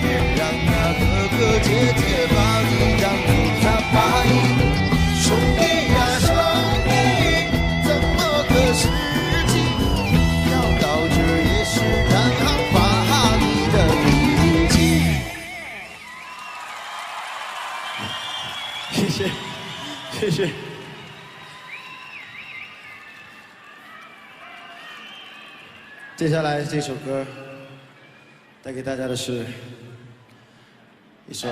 别让那哥哥姐姐把你当作杂牌。兄弟呀兄弟，怎么个事情，要到这夜市摊行发你的脾气？谢谢，谢谢。接下来这首歌带给大家的是一首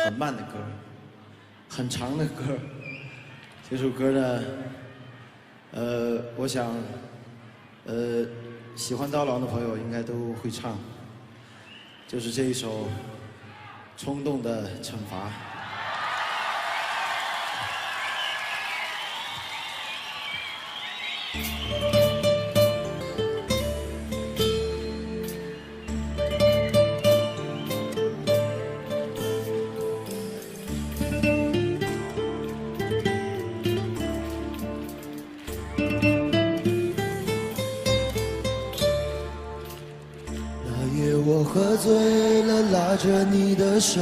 很慢的歌，很长的歌。这首歌呢，我想，喜欢刀郎的朋友应该都会唱，就是这一首《冲动的惩罚》。醉了，拉着你的手，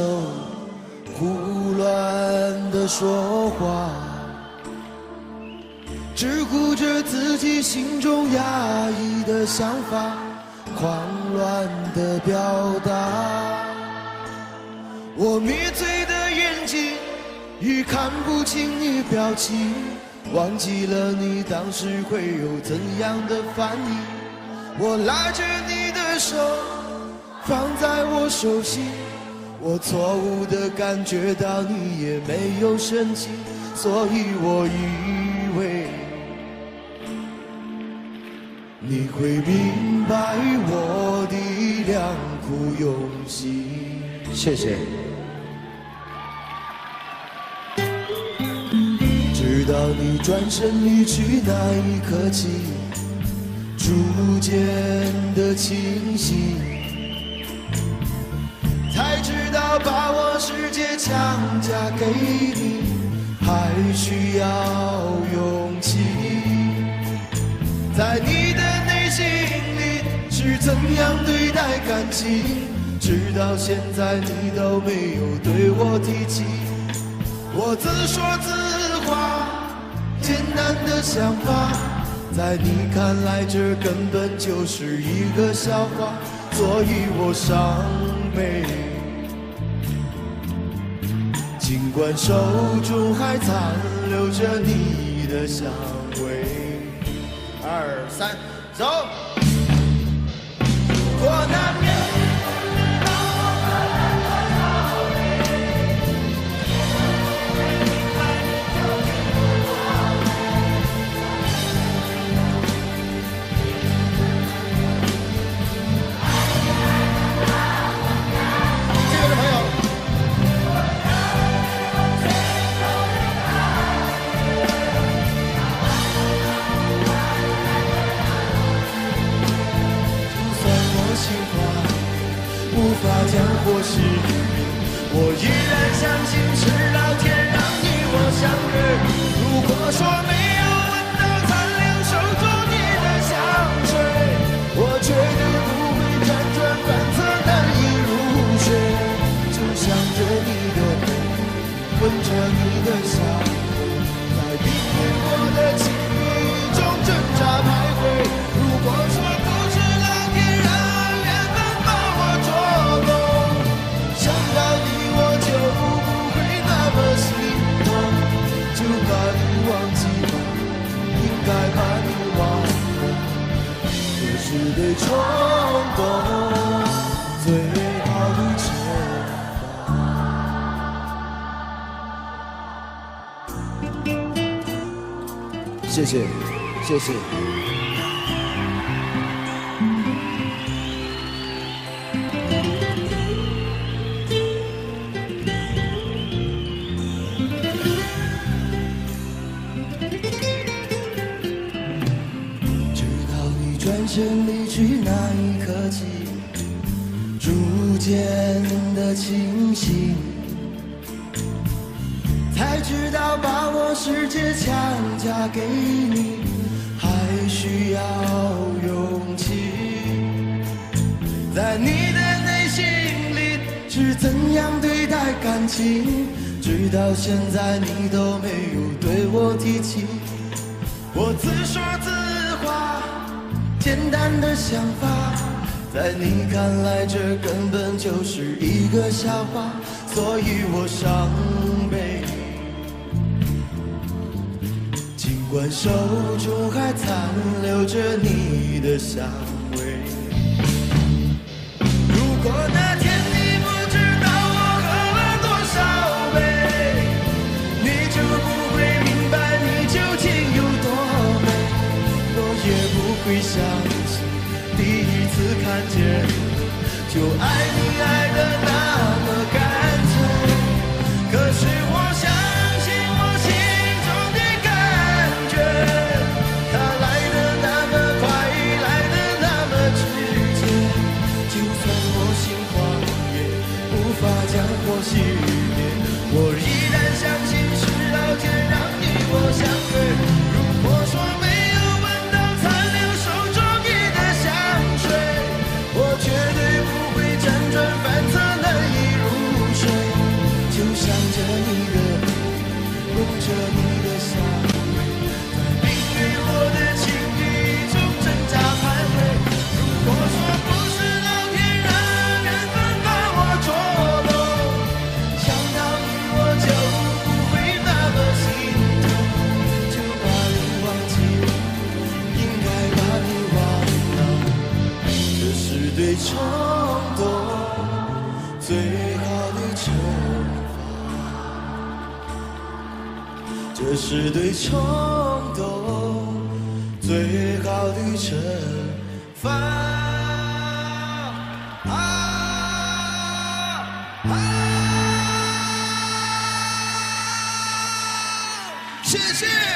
胡乱地说话，只顾着自己心中压抑的想法，狂乱地表达。我迷醉的眼睛已看不清你表情，忘记了你当时会有怎样的反应。我拉着你的手放在我手心，我错误地感觉到你也没有生气，所以我以为你会明白我的良苦用心。谢谢。直到你转身离去那一刻起，逐渐的清晰，才知道把我世界强加给你还需要勇气。在你的内心里是怎样对待感情，直到现在你都没有对我提起。我自说自话，简单的想法，在你看来这根本就是一个笑话，所以我伤悲。尽管手中还残留着你的香味。2、3，走。我难免无法将或是离别，我依然相信是老天让你我相遇。如果说没有闻到残留手中你的香水，我绝对不会辗转反侧难以入睡。就想着你的背，闻着你的香，在冰点过的记忆中挣扎徘徊。如果说不是老天让缘分把我捉弄，想到你我就不会那么心痛。就把你忘记吧，应该把你忘了，可是对冲动最好的惩罚。谢谢，谢谢。转身离去那一刻起，逐渐的清醒，才知道把我世界强加给你还需要勇气。在你的内心里是怎样对待感情，直到现在你都没有对我提起。我自说自话，简单的想法，在你看来这根本就是一个笑话，所以我伤悲。尽管手中还残留着你的香味，如果那天你不知道我喝了多少杯，你就不会明白你究竟有多美。我也不会相信第一次看见就爱你爱得那么干脆，可是我相信我心中的感觉，它来得那么快，来得那么直接，就算我心慌也无法将火熄灭，我依然相信是老天让你我相会。如果说没有闻到残留手中你的香水，我绝对不会辗转这是对冲动最好的惩罚。谢谢。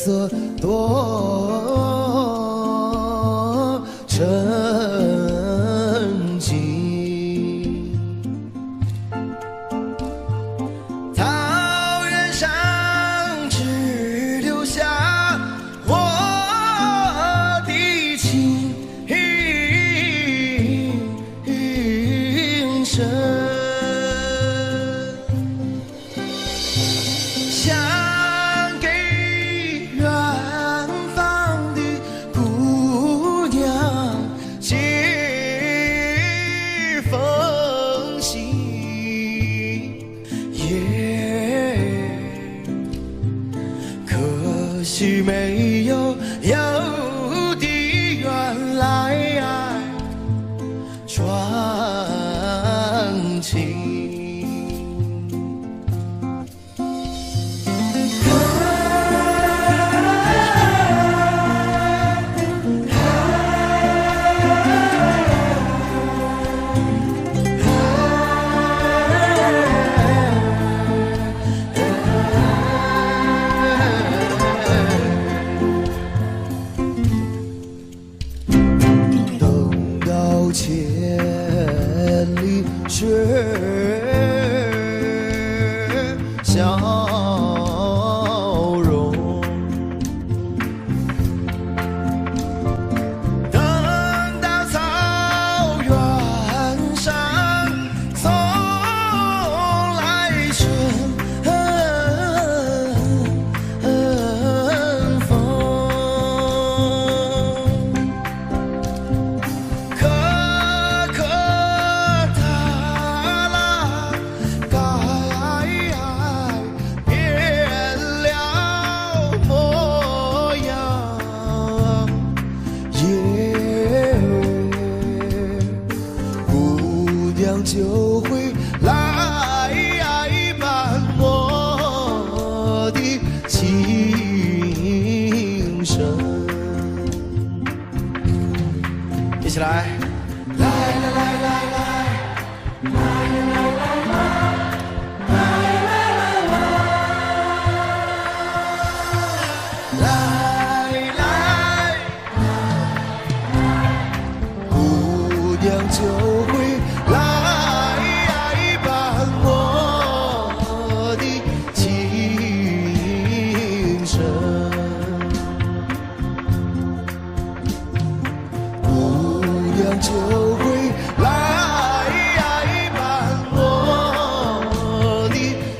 色多沉静。草原上只留下我的情深。想给远方的姑娘写封信，可惜没有的原来传情。千里雪消融，等到草原上送来春风。就会来伴我的情深。一起来，来来来来来，来来来来来，来来来来，来来，姑娘就会来。就会来伴我的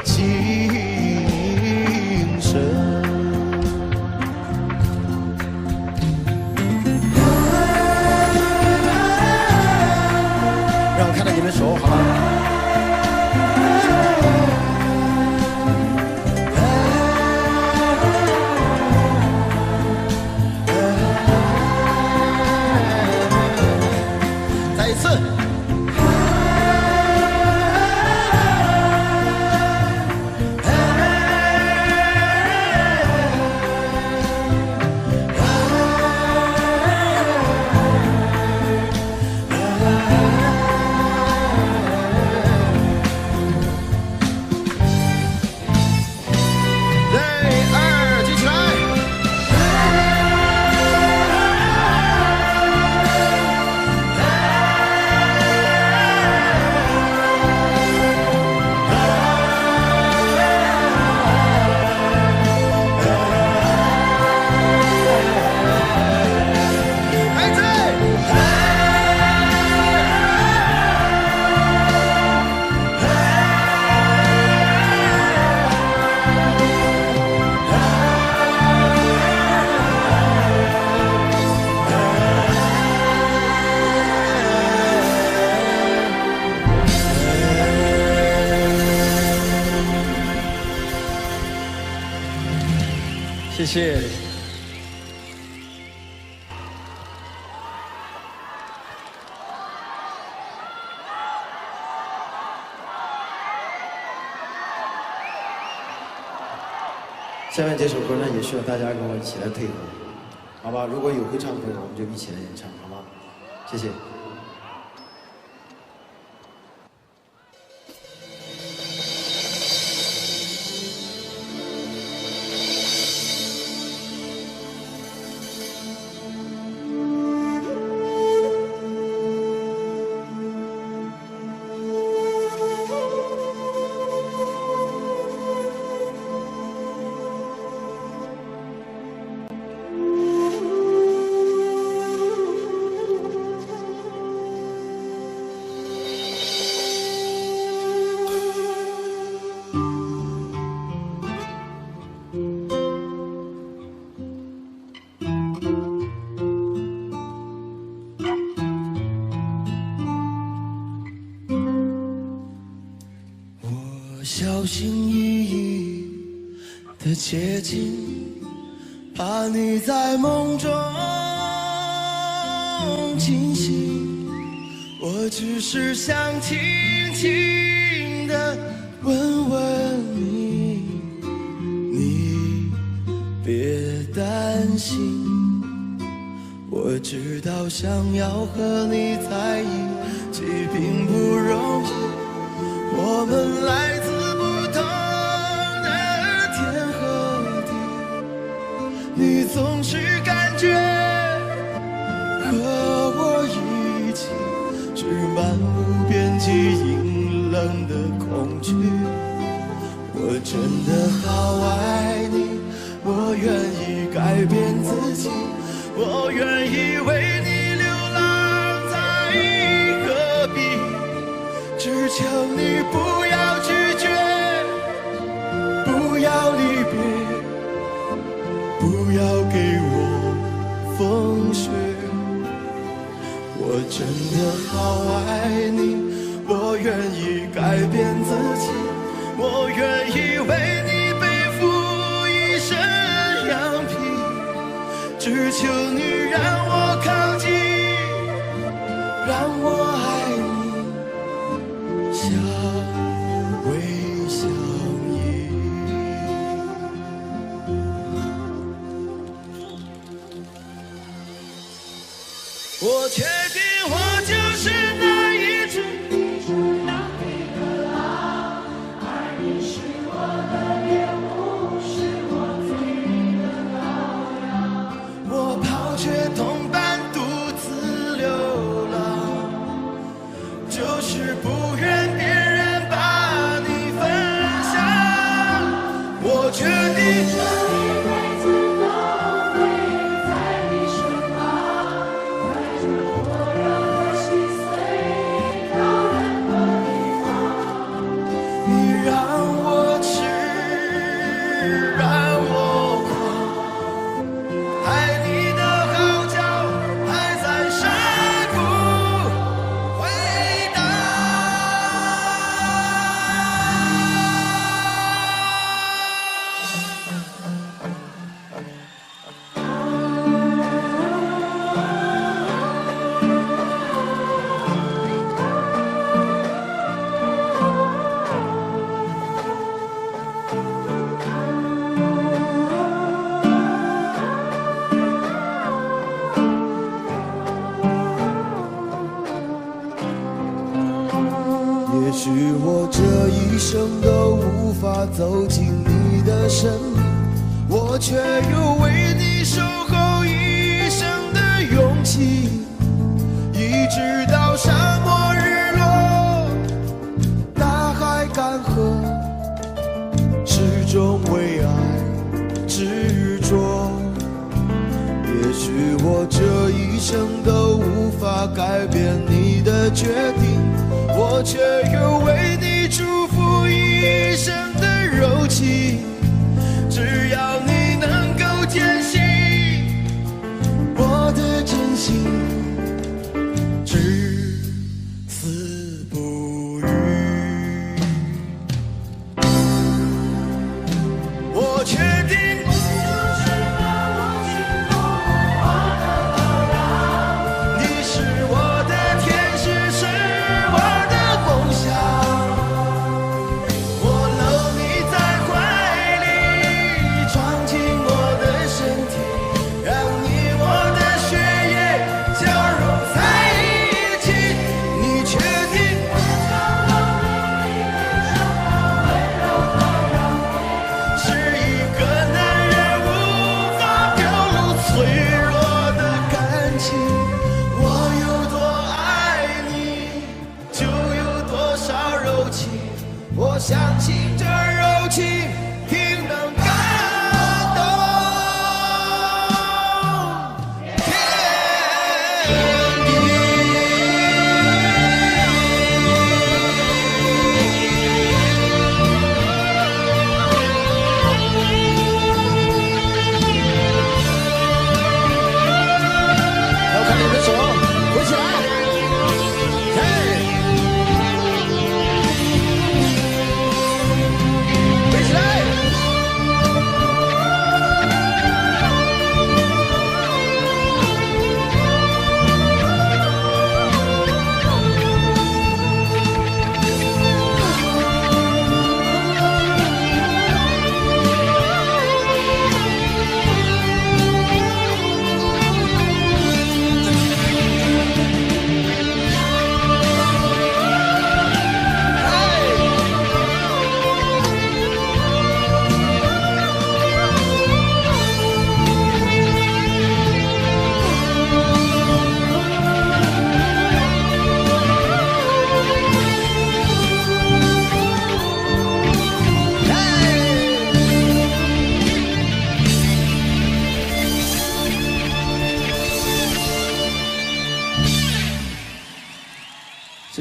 情深。让我看到你们手，好吗？谢谢。下面这首歌呢，也需要大家跟我一起来配合，好吧？如果有会唱的朋友，我们就一起来演唱，好吗？谢谢。接近，怕你在梦中惊醒。我只是想轻轻地问问你，你别担心。我知道想要和你在一起并不容易，我们来自不同的天和地，你总是感觉和我一起是漫无边际阴冷的恐惧。我真的好爱你，我愿意改变自己，我愿意为你流浪在戈壁，只求你不要拒绝，不要离别，不要给我风雪。我真的好爱你，我愿意改变自己，我愿意为你背负一身羊皮，只求你让我靠近，让我爱你，相偎相依。我确定我就是那一只羊皮的狼，而你是我的猎物，是我最美的羔羊。我抛却同伴独自流浪，就是不愿别人把你分享。我决定这一辈子都会在你身旁，带着火热的心碎到任何地方。你让我痴，让我狂，爱你的号角还在山谷回荡。也许我这一生都无法走进你的生命，我却有为你守候一生的勇气，一直到沙漠日落，大海干涸，始终为爱执着。也许我这一生都无法改变你的决定，我却有为你祝福一生的柔情。只要你能够坚信我的真心，至死不渝。我确定你是我的天使，是我的梦想。我搂你在怀里，闯进我的身体，让你我的血液交融在一起。你确定是一个男人无法表露脆弱的感情？我有多爱你，就有多少柔情。我相信这柔情定能感动天地。要看你的手，挥起来！嘿。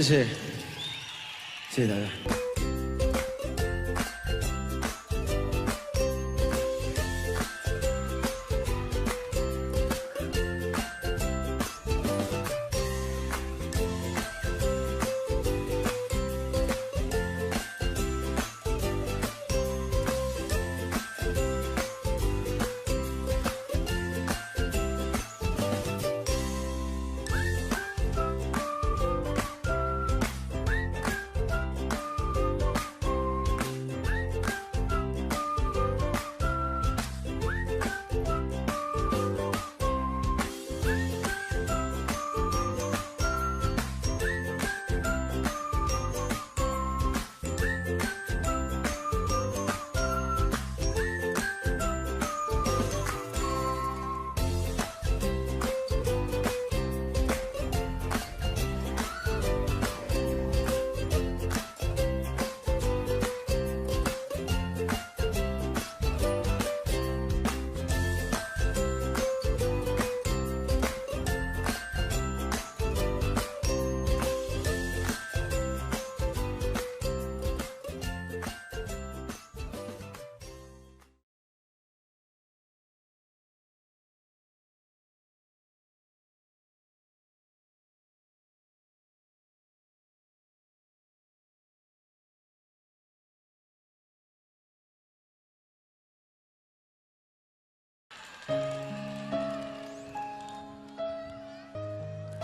谢，谢谢大家。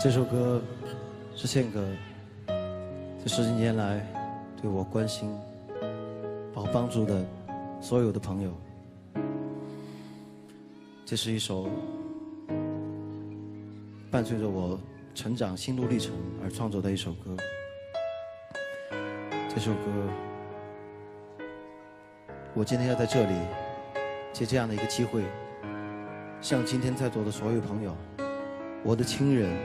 这首歌是献给这10几年来对我关心、把我帮助的所有的朋友。这是一首伴随着我成长心路历程而创作的一首歌。这首歌，我今天要在这里借这样的一个机会，向今天在座的所有朋友、我的亲人、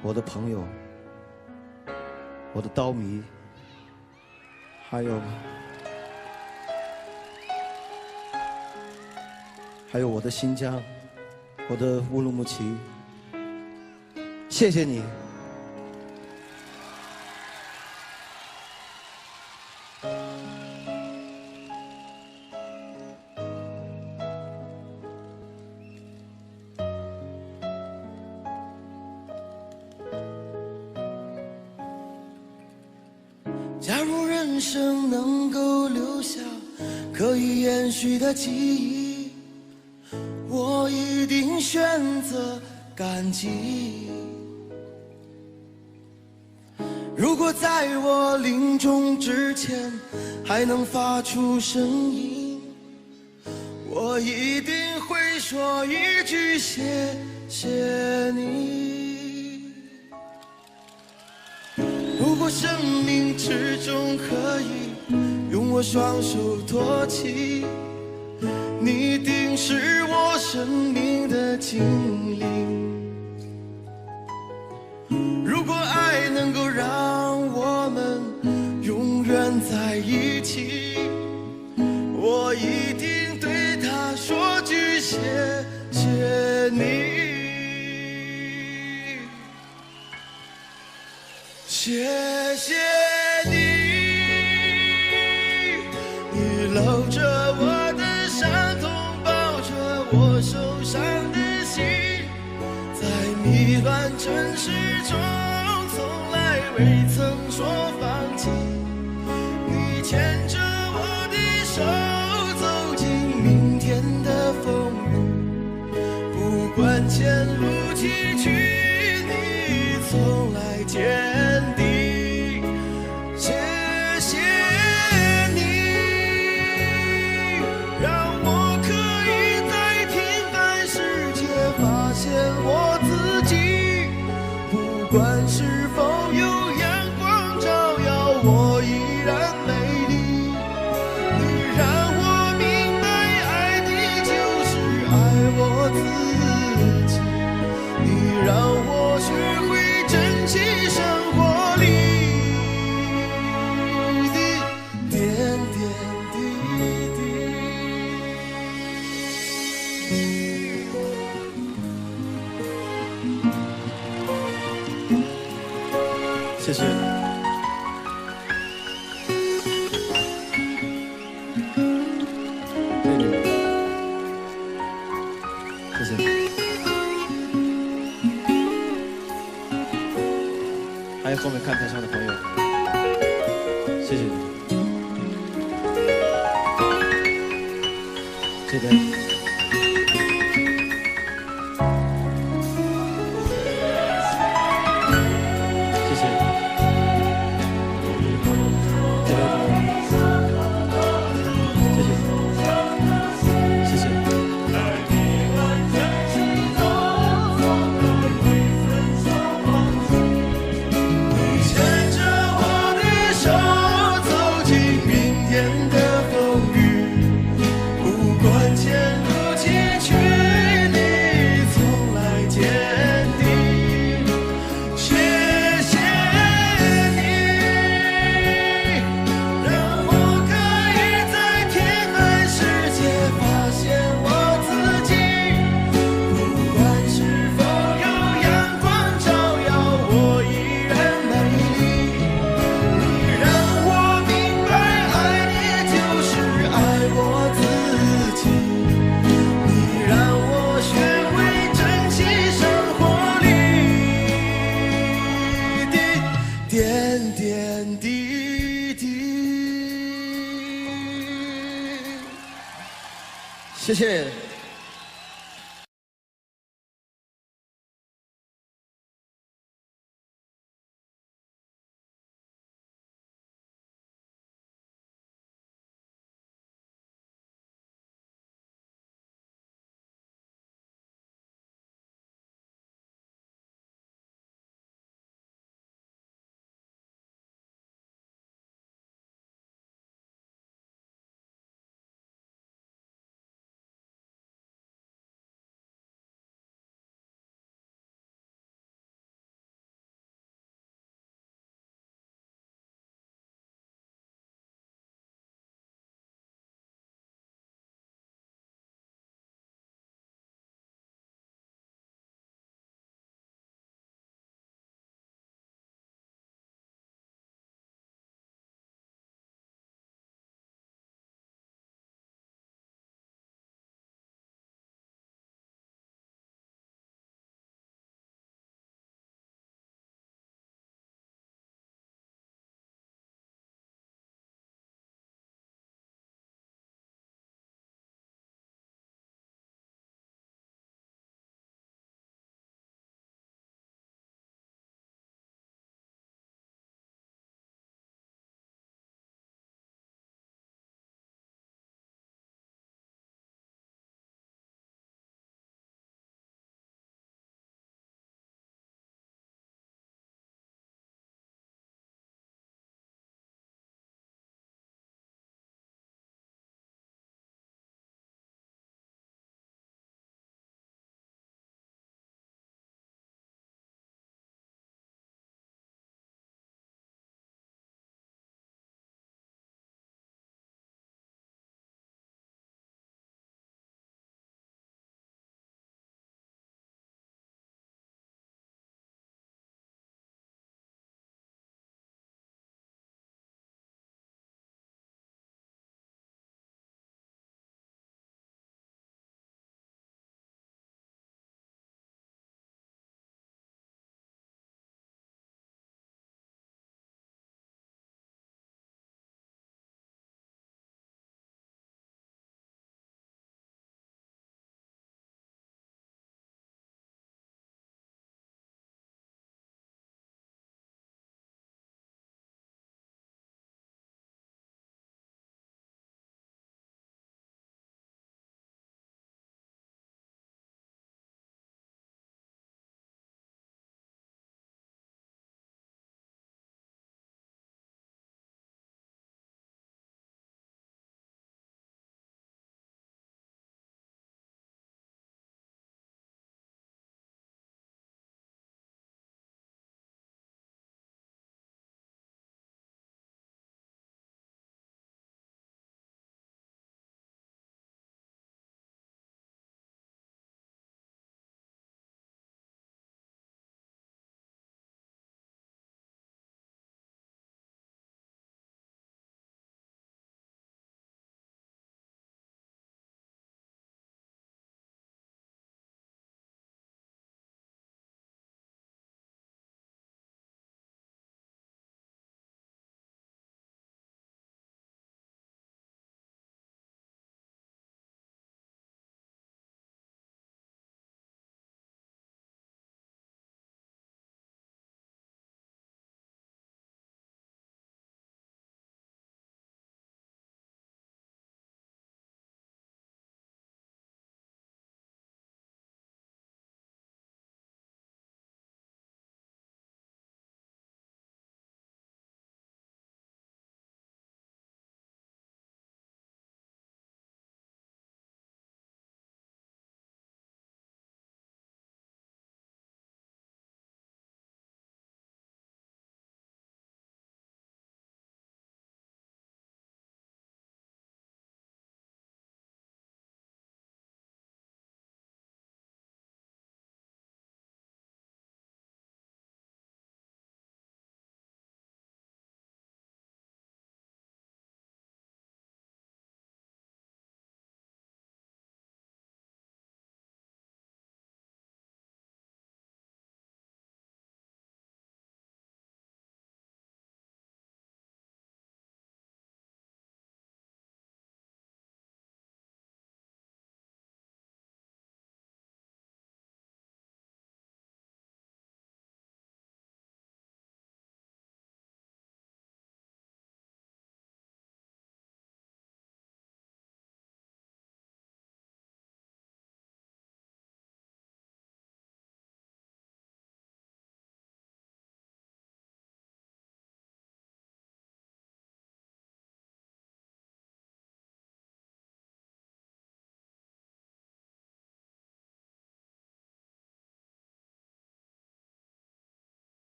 我的朋友、我的刀迷，还有我的新疆、我的乌鲁木齐，谢谢你。假如人生能够留下可以延续的记忆，我一定选择感激。如果在我临终之前还能发出声音，我一定会说一句谢谢你。如果生命之中可以用我双手托起，你一定是我生命的精灵。如果爱能够让我们永远在一起，我一定对他说句谢谢你。谢谢你，你搂着我的伤痛，抱着我受伤的心，在迷乱城市中从来未曾说放弃。你牵着我的手走进明天的风雨，不管前路崎岖，你从来坚定。谢谢你，让我可以在平凡世界发现我自己。不管是否有阳光照耀，我依然美丽。你让我明白，爱你就是爱我自己。你让我学会珍惜生活里的点点滴滴。谢谢。谢谢。还有后面看台上的朋友，谢谢你。这边，谢谢。这边朋友，谢谢。谢谢。牵着我的手，走进明天的风雨。不管前路崎岖，你从来坚定。谢谢你，让我可以在天涯世界发现我自己。不管是否有阳光照耀，我依然美丽。你让我明白，爱你就是爱我自己。你让我学会珍惜生活里的点点滴滴。谢谢。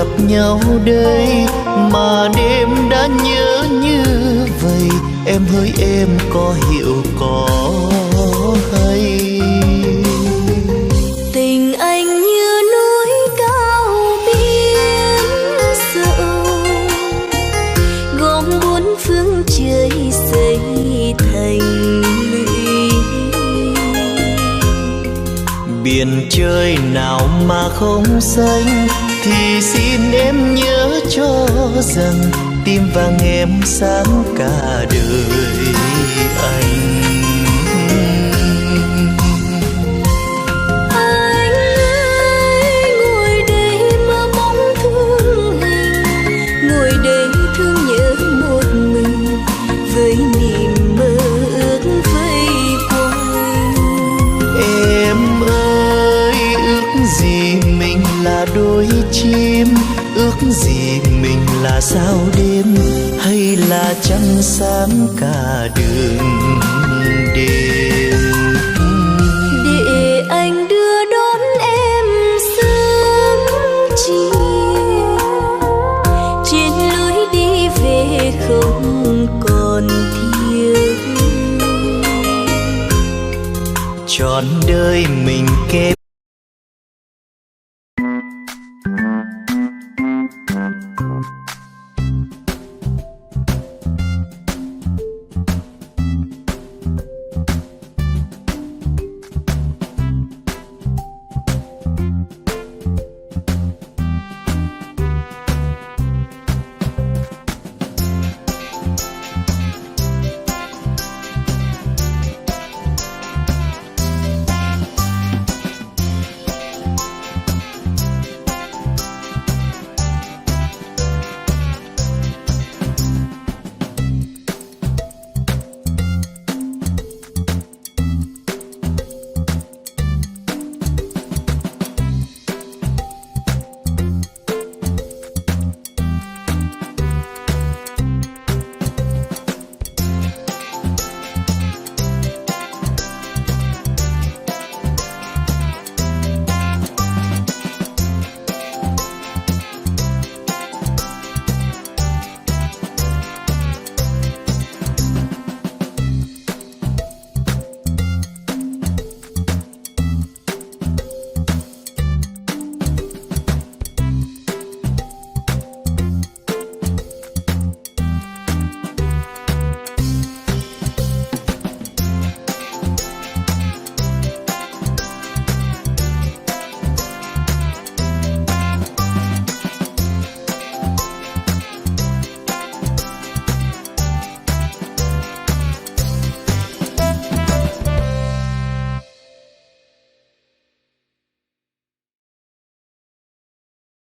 gặp nhau đây mà đêm đã nhớ như vậy. Em hỡi em có hiểu có hay? Tình anh như núi cao biển rộng, gom bốn phương trời xây thành lũy. Biển trời nào mà không xanh, thì xin em nhớ cho rằng tim vàng em sáng cả đời anh. Anh ơi, ngồi đây mơ bóng thương hình, ngồi đây thương nhớ một mình với niềm mơ ước vây quanh. Em ơi, ước gì mình là đôi chim, ước gì mình là sao đêm, hay là trăng sáng cả đường đêm. Để anh đưa đón em sớm chiều, trên lối đi về không còn thiếu. Trọn đời mình kề